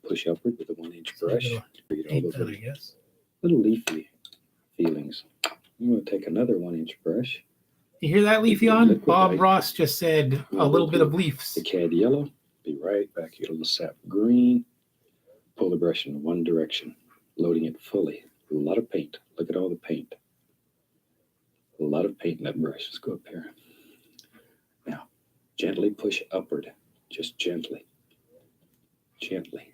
Speaker 2: Push upward with a 1-inch
Speaker 1: So
Speaker 2: brush.
Speaker 1: it'll
Speaker 2: Create all
Speaker 1: paint
Speaker 2: those
Speaker 1: that, I
Speaker 2: little,
Speaker 1: guess.
Speaker 2: little leafy feelings. I'm going to take another 1-inch brush.
Speaker 1: You hear that, Leafeon? Bob Ross just said a little bit of leaves.
Speaker 2: The cad yellow, be right back. Get a little sap green. Pull the brush in one direction, loading it fully. A lot of paint. Look at all the paint. A lot of paint in that brush. Let's go up here. Now, gently push upward. Just gently. Gently.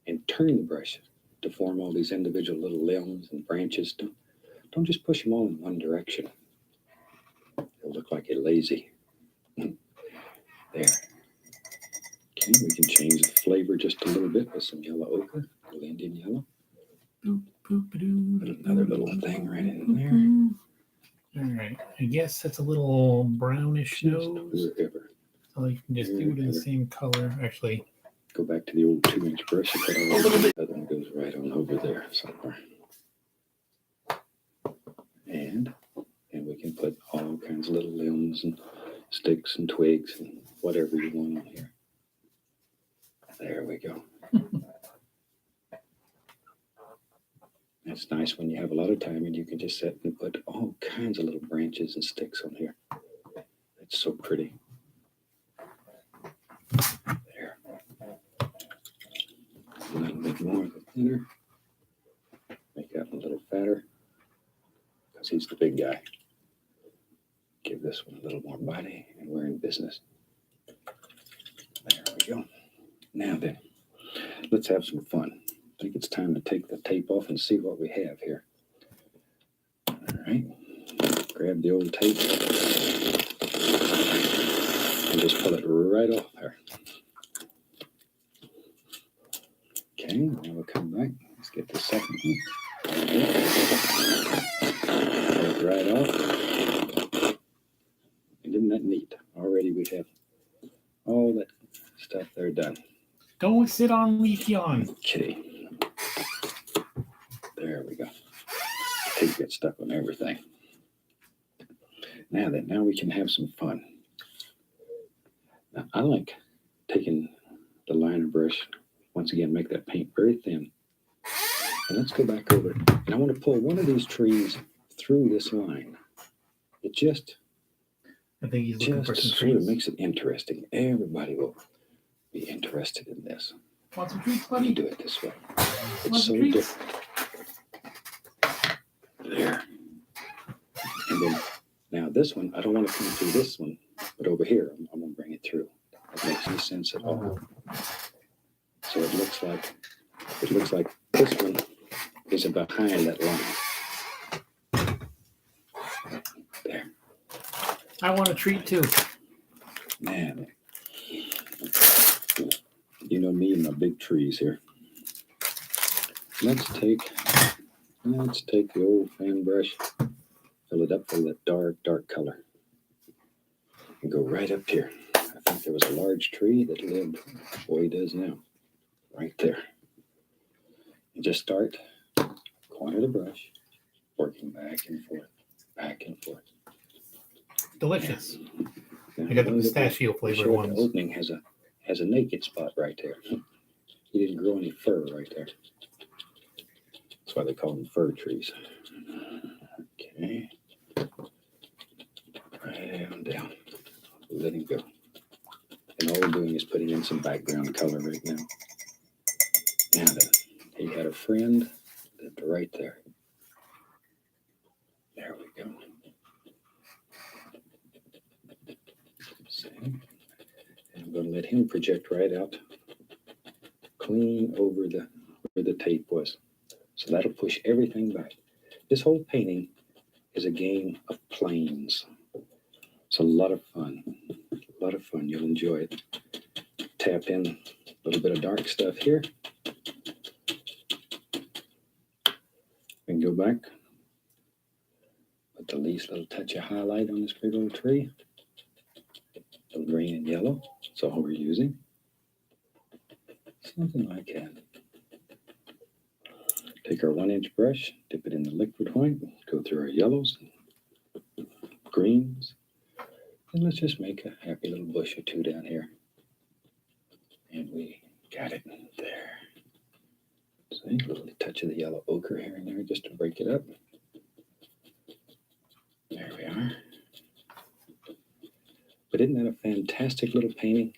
Speaker 2: And turn the brush to form all these individual little limbs and branches. Don't just push them all in one direction. It'll look like you're lazy. There. Okay, we can change the flavor just a little bit with some yellow ochre, a little Indian yellow. Put another little thing right in there.
Speaker 1: All right. I guess that's a little brownish
Speaker 2: Just
Speaker 1: nose.
Speaker 2: wherever.
Speaker 1: So you can just do it in the same color. Actually,
Speaker 2: Go back to the old 2-inch brush. You put all the other one goes right on over there somewhere. And we can put all kinds of little limbs and sticks and twigs and whatever you want on here. There we go. It's nice when you have a lot of time and you can just sit and put all kinds of little branches and sticks on here. It's so pretty. There. A little bit more of the thinner. Make that one a little fatter because he's the big guy. Give this one a little more body and we're in business. There we go. Now then, let's have some fun. I think it's time to take the tape off and see what we have here. All right. Grab the old tape and just pull it right off there. Okay, now we'll come back. Let's get the second one. Pull it right off. And isn't that neat? Already we have all that stuff there done.
Speaker 1: don't sit on Leafeon.
Speaker 2: Okay. There we go. Tape gets stuck on everything. Now then, now we can have some fun. Now, I like taking the liner brush, once again, make that paint very thin. And let's go back over it. And I want to pull one of these trees through this line. It just
Speaker 1: I think he's looking for some
Speaker 2: sort of
Speaker 1: treats.
Speaker 2: makes it interesting. Everybody will be interested in this.
Speaker 1: Want some treats,
Speaker 2: Let me
Speaker 1: buddy?
Speaker 2: do it this way.
Speaker 1: Want
Speaker 2: It's so
Speaker 1: some treats?
Speaker 2: different. There. And then, now this one, I don't want to come through this one, but over here, I'm going to bring it through. If that makes any sense at all. So it looks like this one is behind that line. There.
Speaker 1: I want a treat too.
Speaker 2: Man. You know me and my big trees here. Let's take the old fan brush, fill it up with that dark color, and go right up here. I think There was a large tree that lived where he does now, right there. You just start corner of the brush, working back and forth, back and forth.
Speaker 1: Delicious.
Speaker 2: Now,
Speaker 1: I got the
Speaker 2: one that
Speaker 1: pistachio
Speaker 2: we
Speaker 1: flavored
Speaker 2: showed,
Speaker 1: ones.
Speaker 2: The opening has a naked spot right there. He didn't grow any fur right there. That's why they call them fir trees. Okay. Right on down. Let him go. And all we're doing is putting in some background color right now. Now then, he had a friend lived right there. There we go. See? And I'm going to let him project right out, clean over where the tape was. So that'll push everything back. This whole painting is a game of planes. It's a lot of fun. A lot of fun. You'll enjoy it. Tap in a little bit of dark stuff here. And go back. Put the least little touch of highlight on this big old tree. A little green and yellow. That's all we're using. Something like that. Take our 1-inch brush, dip it in the liquid white, go through our yellows, greens, and let's just make a happy little bush or two down here. And we got it there. See, a little touch of the yellow ochre here and there just to break it up. There we are. But isn't that a fantastic little painting?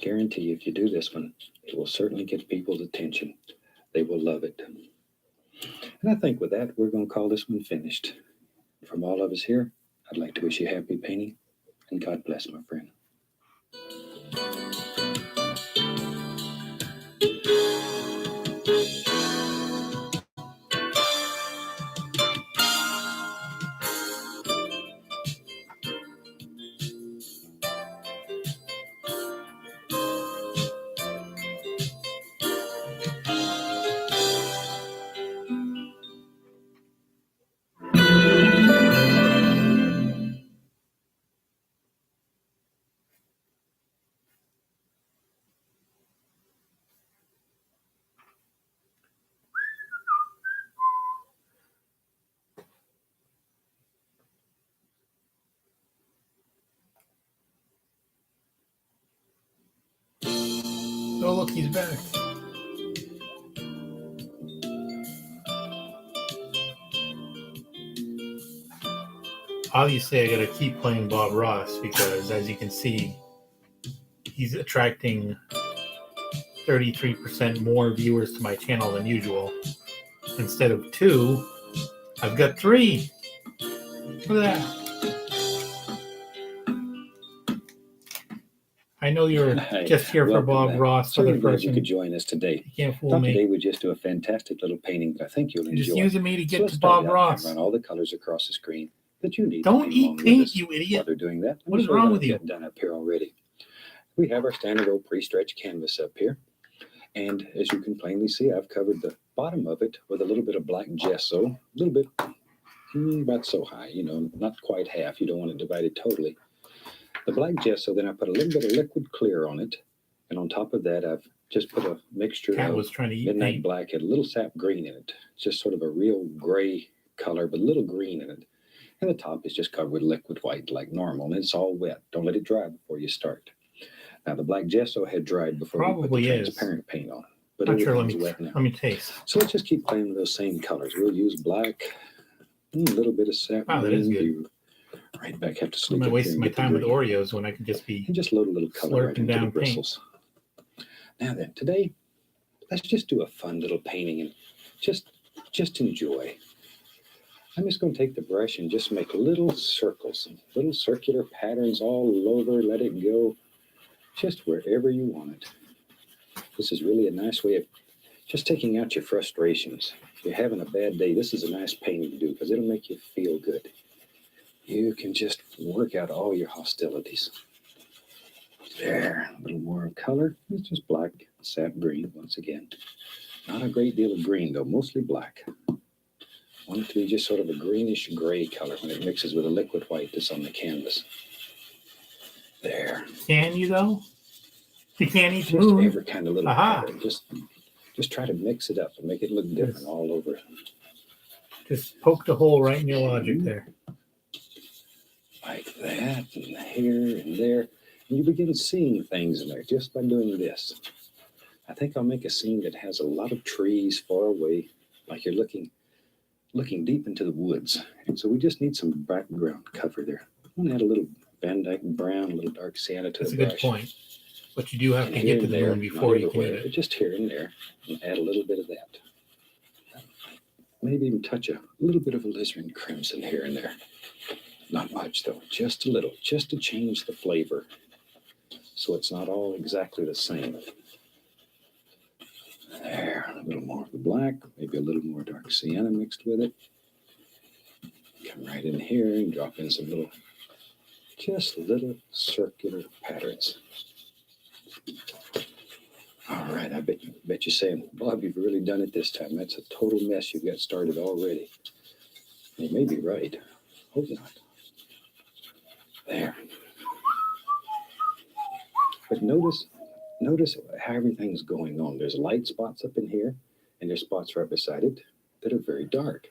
Speaker 2: Guarantee you, if you do this one, it will certainly get people's attention. They will love it. And I think with that, we're going to call this one finished. From all of us here, I'd like to wish you happy painting, and God bless, my friend.
Speaker 1: Oh, look, he's back. Obviously, I gotta keep playing Bob Ross because, as you can see, he's attracting 33% more viewers to my channel than usual. Instead of 2, I've got 3. Look at that. I know you're just here for Bob
Speaker 2: back.
Speaker 1: Ross,
Speaker 2: Certainly
Speaker 1: other
Speaker 2: glad
Speaker 1: person.
Speaker 2: you could join us today.
Speaker 1: You can't fool
Speaker 2: Thought
Speaker 1: me.
Speaker 2: today would just do a fantastic little painting that I think you'll
Speaker 1: You're
Speaker 2: enjoy.
Speaker 1: just using me to get
Speaker 2: So let's
Speaker 1: to
Speaker 2: start
Speaker 1: Bob
Speaker 2: out
Speaker 1: Ross.
Speaker 2: and run all the colors across the screen that you need.
Speaker 1: Don't eat paint, you
Speaker 2: While
Speaker 1: idiot.
Speaker 2: they're doing that,
Speaker 1: What is
Speaker 2: we're
Speaker 1: wrong
Speaker 2: gonna
Speaker 1: with you?
Speaker 2: get done up here already. We have our standard old pre-stretched canvas up here. And as you can plainly see, I've covered the bottom of it with a little bit of black gesso, a little bit, about so high, not quite half. You don't want it divided totally. The black gesso, then I put a little bit of liquid clear on it. And on top of that, I've just put a mixture
Speaker 1: Cat
Speaker 2: of
Speaker 1: was trying to eat
Speaker 2: midnight
Speaker 1: paint.
Speaker 2: black, had a little sap green in it. It's just sort of a real gray color, but a little green in it. And the top is just covered with liquid white like normal, and it's all wet. Don't let it dry before you start. Now, the black gesso had dried before we put the
Speaker 1: Probably is.
Speaker 2: transparent paint on. But
Speaker 1: Not sure.
Speaker 2: everything's wet now.
Speaker 1: Let me taste.
Speaker 2: So let's just keep playing with those same colors. We'll use black, a little bit of sap
Speaker 1: Wow, that
Speaker 2: green.
Speaker 1: is good.
Speaker 2: Be right back, have to sleep.
Speaker 1: Am I
Speaker 2: up here
Speaker 1: wasting
Speaker 2: and
Speaker 1: my
Speaker 2: get the
Speaker 1: time with
Speaker 2: green.
Speaker 1: Oreos when I could just be
Speaker 2: And just load a little color right
Speaker 1: slurping
Speaker 2: into the
Speaker 1: down paint?
Speaker 2: bristles. Now then, today, let's just do a fun little painting and just enjoy. I'm just going to take the brush and just make little circles, little circular patterns all over. Let it go just wherever you want it. This is really a nice way of just taking out your frustrations. If you're having a bad day, this is a nice painting to do because it'll make you feel good. You can just work out all your hostilities. There, a little more color. It's just black, sap green once again. Not a great deal of green though, mostly black. Want it to be just sort of a greenish gray color when it mixes with the liquid white that's on the canvas. There.
Speaker 1: Can you though? You can't eat the
Speaker 2: Just
Speaker 1: moon.
Speaker 2: every kind of little
Speaker 1: Aha.
Speaker 2: pattern. Just try to mix it up and make it look different
Speaker 1: Yes.
Speaker 2: all over.
Speaker 1: Just poked a hole right in your logic there.
Speaker 2: Like that, and here and there. And you begin seeing things in there just by doing this. I think I'll make a scene that has a lot of trees far away, like you're looking deep into the woods. And so we just need some background cover there. I'm gonna add a little Van Dyke brown, a little dark sienna to
Speaker 1: That's a
Speaker 2: the
Speaker 1: good
Speaker 2: brush.
Speaker 1: point. But you do have
Speaker 2: And
Speaker 1: to
Speaker 2: here
Speaker 1: get to
Speaker 2: and
Speaker 1: the
Speaker 2: there,
Speaker 1: moon before
Speaker 2: not
Speaker 1: you can eat
Speaker 2: everywhere,
Speaker 1: it.
Speaker 2: but just here and there, and add a little bit of that. Maybe even touch a little bit of alizarin crimson here and there. Not much though, just a little, just to change the flavor, so it's not all exactly the same. There, a little more of the black, maybe a little more dark sienna mixed with it. Come right in here and drop in some just little circular patterns. All right, I bet you're saying, Bob, you've really done it this time. That's a total mess you've got started already. You may be right. Hope not. There. But notice how everything's going on. There's light spots up in here, and there's spots right beside it that are very dark.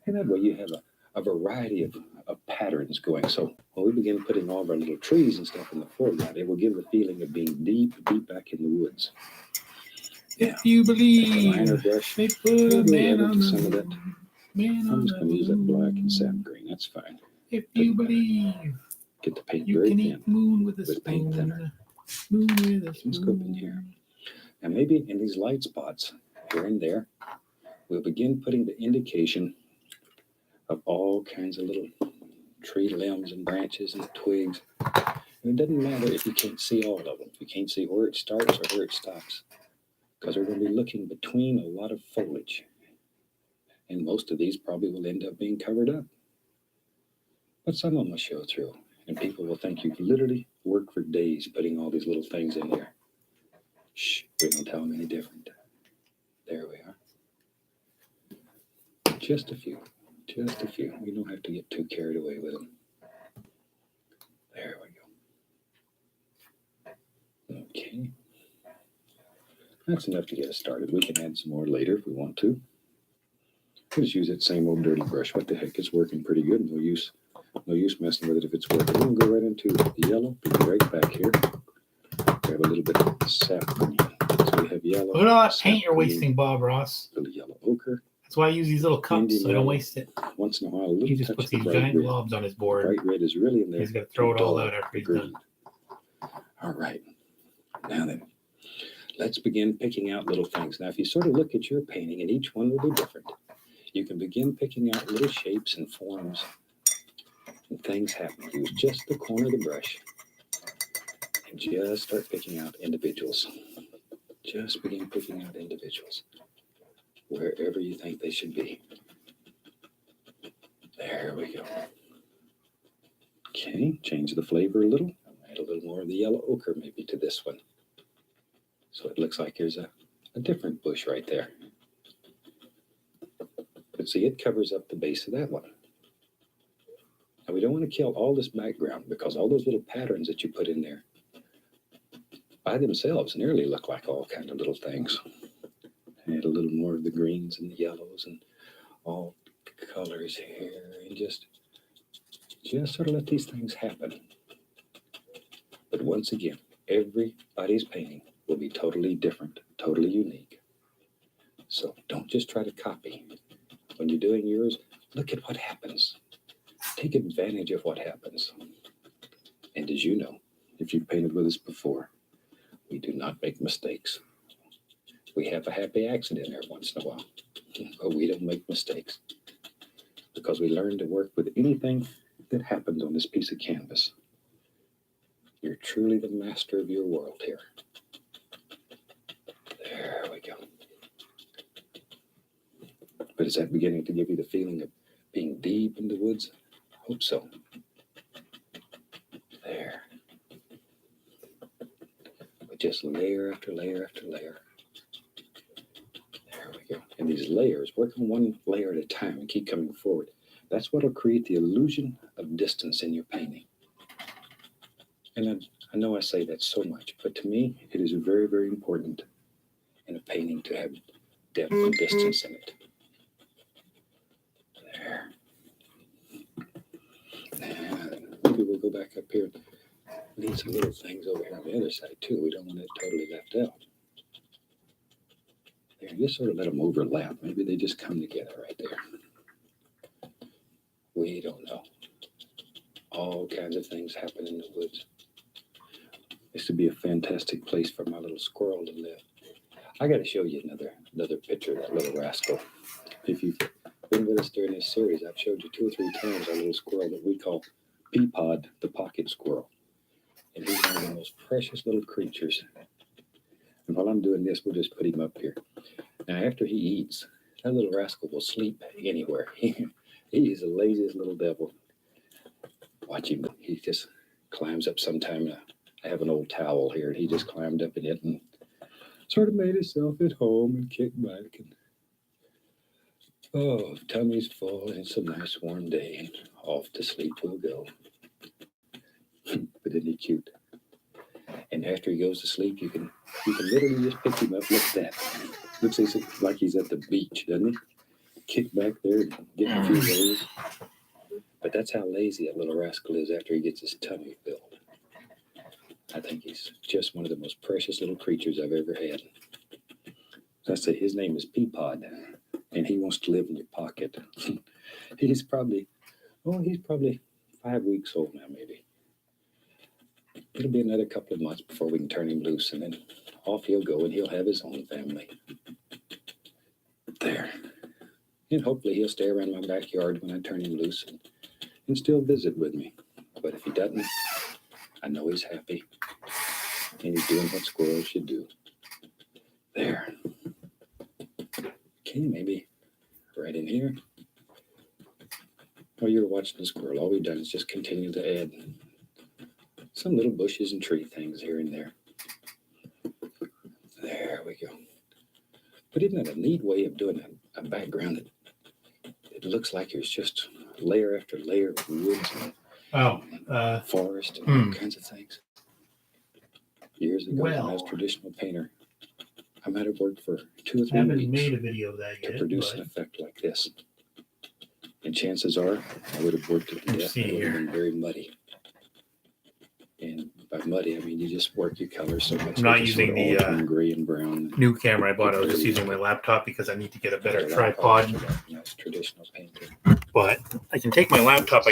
Speaker 2: And that way you have a variety of patterns going. So when we begin putting all of our little trees and stuff in the foreground, it will give the feeling of being deep back in the woods. Yeah.
Speaker 1: If you believe,
Speaker 2: Liner brush.
Speaker 1: they put a
Speaker 2: Maybe
Speaker 1: man
Speaker 2: add
Speaker 1: on
Speaker 2: some of
Speaker 1: the
Speaker 2: that.
Speaker 1: moon. Man
Speaker 2: I'm
Speaker 1: on
Speaker 2: just
Speaker 1: the
Speaker 2: going to use that black
Speaker 1: moon.
Speaker 2: and sap green. That's fine.
Speaker 1: If you
Speaker 2: Doesn't matter.
Speaker 1: believe,
Speaker 2: Get the paint
Speaker 1: you
Speaker 2: very
Speaker 1: can
Speaker 2: thin.
Speaker 1: eat moon with a
Speaker 2: with paint
Speaker 1: spoon.
Speaker 2: thinner.
Speaker 1: Moon with a
Speaker 2: Let's
Speaker 1: spoon.
Speaker 2: go up in here. And maybe in these light spots here and there, we'll begin putting the indication of all kinds of little tree limbs and branches and twigs. And it doesn't matter if you can't see all of them. If you can't see where it starts or where it stops, because we're going to be looking between a lot of foliage. And most of these probably will end up being covered up. But some of them will show through. And people will think you've literally worked for days putting all these little things in there. Shh, we don't tell them any different. There we are. Just a few. Just a few. We don't have to get too carried away with them. There we go. Okay. That's enough to get us started. We can add some more later if we want to. We'll just use that same old dirty brush. What the heck? It's working pretty good. No use messing with it if it's working. We're going to go right into the yellow. Be right back here. Grab a little bit of sap green. So we have yellow.
Speaker 1: Look at all that
Speaker 2: sap
Speaker 1: paint you're
Speaker 2: green,
Speaker 1: wasting, Bob Ross.
Speaker 2: a little yellow ochre.
Speaker 1: That's why I use these little cups
Speaker 2: Indian
Speaker 1: so I don't
Speaker 2: yellow.
Speaker 1: waste it.
Speaker 2: Once in a while, a
Speaker 1: He
Speaker 2: little
Speaker 1: just
Speaker 2: touch
Speaker 1: puts
Speaker 2: of the
Speaker 1: these
Speaker 2: bright
Speaker 1: giant
Speaker 2: red.
Speaker 1: globs on his
Speaker 2: The
Speaker 1: board.
Speaker 2: bright red is really in there.
Speaker 1: He's got to throw it all
Speaker 2: dull
Speaker 1: out after
Speaker 2: the
Speaker 1: he's
Speaker 2: green.
Speaker 1: done.
Speaker 2: All right. Now then, let's begin picking out little things. Now, if you sort of look at your painting, and each one will be different, you can begin picking out little shapes and forms and things happen. Use just the corner of the brush and just start picking out individuals. Just begin picking out individuals wherever you think they should be. There we go. Okay, change the flavor a little. Add a little more of the yellow ochre maybe to this one. So it looks like there's a different bush right there. But see, it covers up the base of that one. Now we don't want to kill all this background because all those little patterns that you put in there by themselves nearly look like all kind of little things. Add a little more of the greens and the yellows and all colors here, and just sort of let these things happen. But once again, everybody's painting will be totally different, totally unique. So don't just try to copy. When you're doing yours, look at what happens. Take advantage of what happens. And as you know, if you've painted with us before, we do not make mistakes. We have a happy accident every once in a while, but we don't make mistakes because we learn to work with anything that happens on this piece of canvas. You're truly the master of your world here. There we go. But is that beginning to give you the feeling of being deep in the woods? I hope so. There. But just layer after layer after layer. There we go. And these layers, work on one layer at a time and keep coming forward. That's what will create the illusion of distance in your painting. And I know I say that so much, but to me, it is very, very important in a painting to have depth and distance in it. There. And maybe we'll go back up here. We need some little things over here on the other side, too. We don't want it totally left out. There, just sort of let them overlap. Maybe they just come together right there. We don't know. All kinds of things happen in the woods. This would be a fantastic place for my little squirrel to live. I got to show you another picture of that little rascal. If you've been with us during this series, I've showed you 2 or 3 times our little squirrel that we call Peapod, the pocket squirrel. And he's one of the most precious little creatures. And while I'm doing this, we'll just put him up here. Now, after he eats, that little rascal will sleep anywhere. He is the laziest little devil. Watch him. He just climbs up sometime. I have an old towel here, and he just climbed up in it and sort of made himself at home and kicked back. And oh, tummy's full, and it's a nice warm day, and off to sleep we'll go. But isn't he cute? And after he goes to sleep, you can literally just pick him up. Look at that. Looks like he's at the beach, doesn't he? Kick back there and get a few rolls. But that's how lazy that little rascal is after he gets his tummy filled. I think he's just one of the most precious little creatures I've ever had. As I say, his name is Peapod, and he wants to live in your pocket. He's probably 5 weeks old now, maybe. It'll be another couple of months before we can turn him loose, and then off he'll go, and he'll have his own family. There. And hopefully he'll stay around my backyard when I turn him loose and still visit with me. But if he doesn't, I know he's happy, and he's doing what squirrels should do. There. Okay, maybe right in here. While you're watching the squirrel, all we've done is just continue to add some little bushes and tree things here and there. There we go. But isn't that a neat way of doing a background? It looks like there's just layer after layer of woods and forest and all kinds of things. Years ago, when I was a traditional painter, I might have worked for 2 or 3 weeks. I haven't made a video of that yet to produce an effect like this. And chances are, I would have worked it to death. It would have been very muddy. And by muddy, I mean you just work your colors so much.
Speaker 1: I'm not using the
Speaker 2: gray and brown.
Speaker 1: New camera I bought. I was just using my laptop because I need to get a better tripod.
Speaker 2: That's traditional painting.
Speaker 1: But I can take my laptop.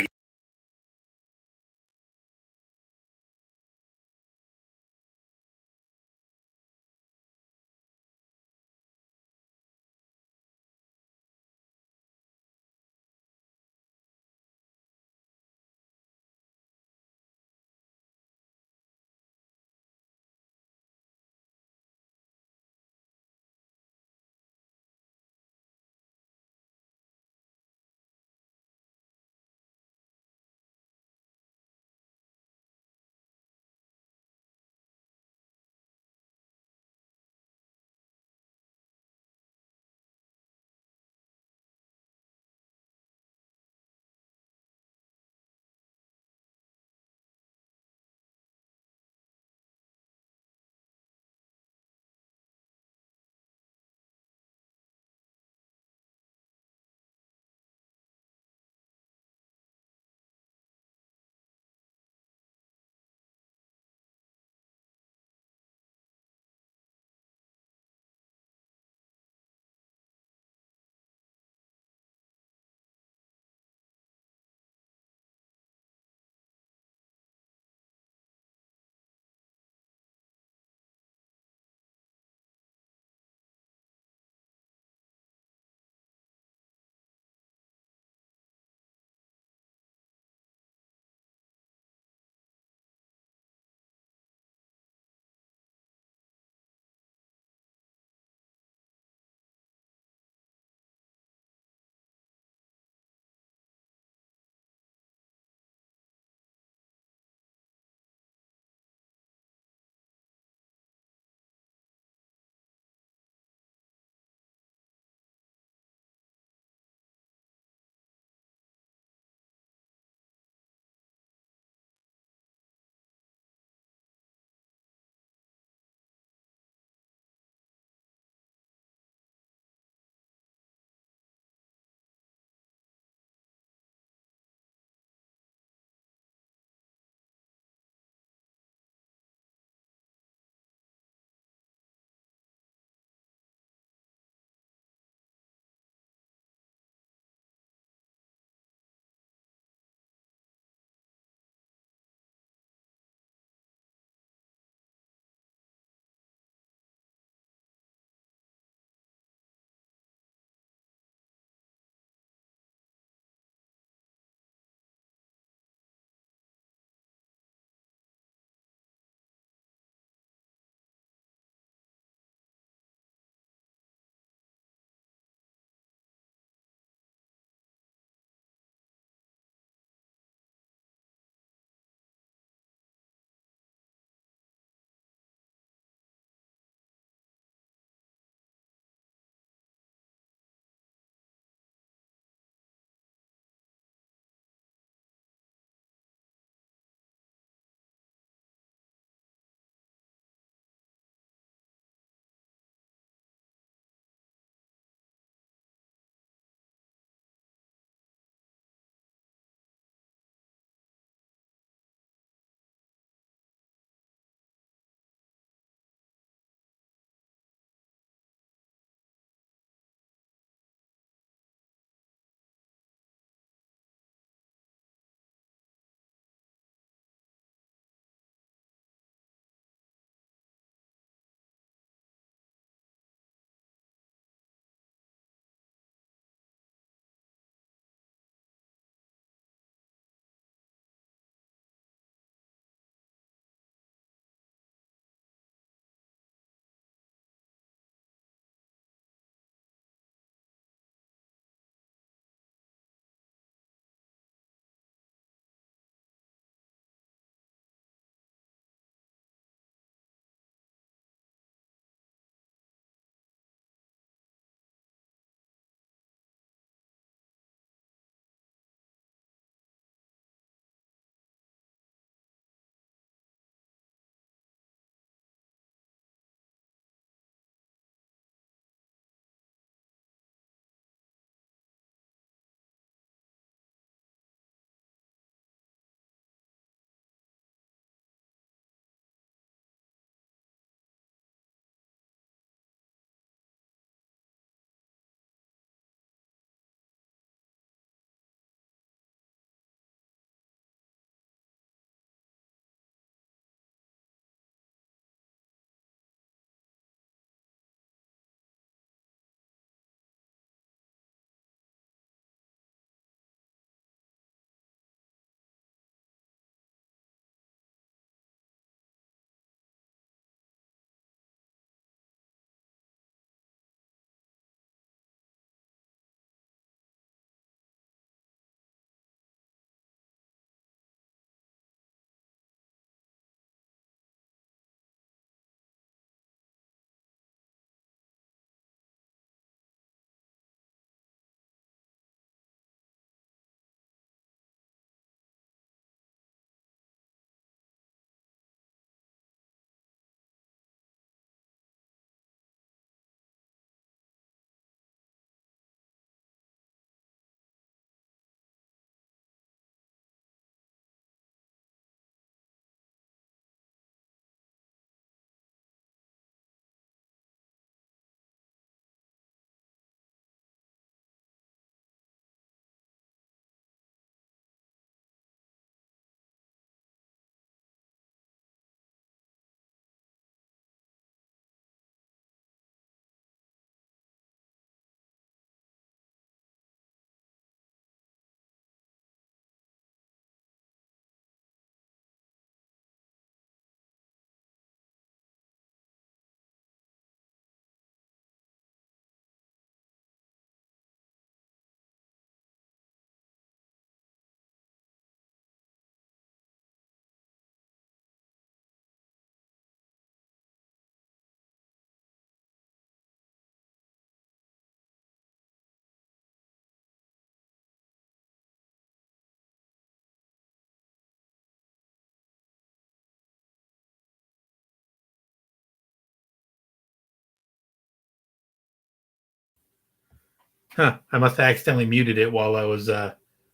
Speaker 1: Huh, I must have accidentally muted it while I was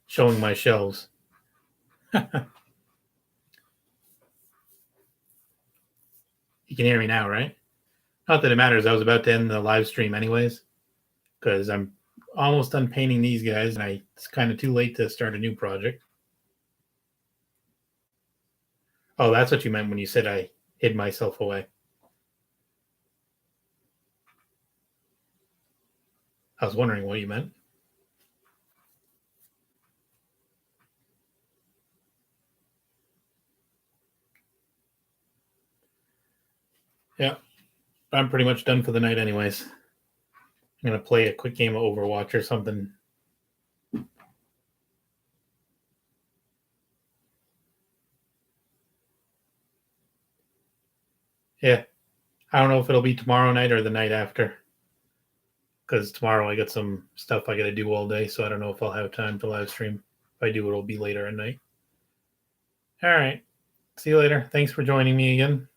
Speaker 1: showing my shelves. You can hear me now, right? Not that it matters. I was about to end the live stream anyways, because I'm almost done painting these guys, and it's kind of too late to start a new project. Oh, that's what you meant when you said I hid myself away. I was wondering what you meant. Yeah, I'm pretty much done for the night anyways. I'm going to play a quick game of Overwatch or something. Yeah, I don't know if it'll be tomorrow night or the night after. Because tomorrow I got some stuff I got to do all day, so I don't know if I'll have time to live stream. If I do, it'll be later at night. All right. See you later. Thanks for joining me again.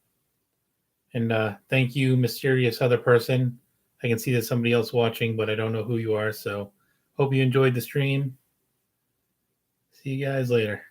Speaker 1: And thank you, mysterious other person. I can see there's somebody else watching, but I don't know who you are. So hope you enjoyed the stream. See you guys later.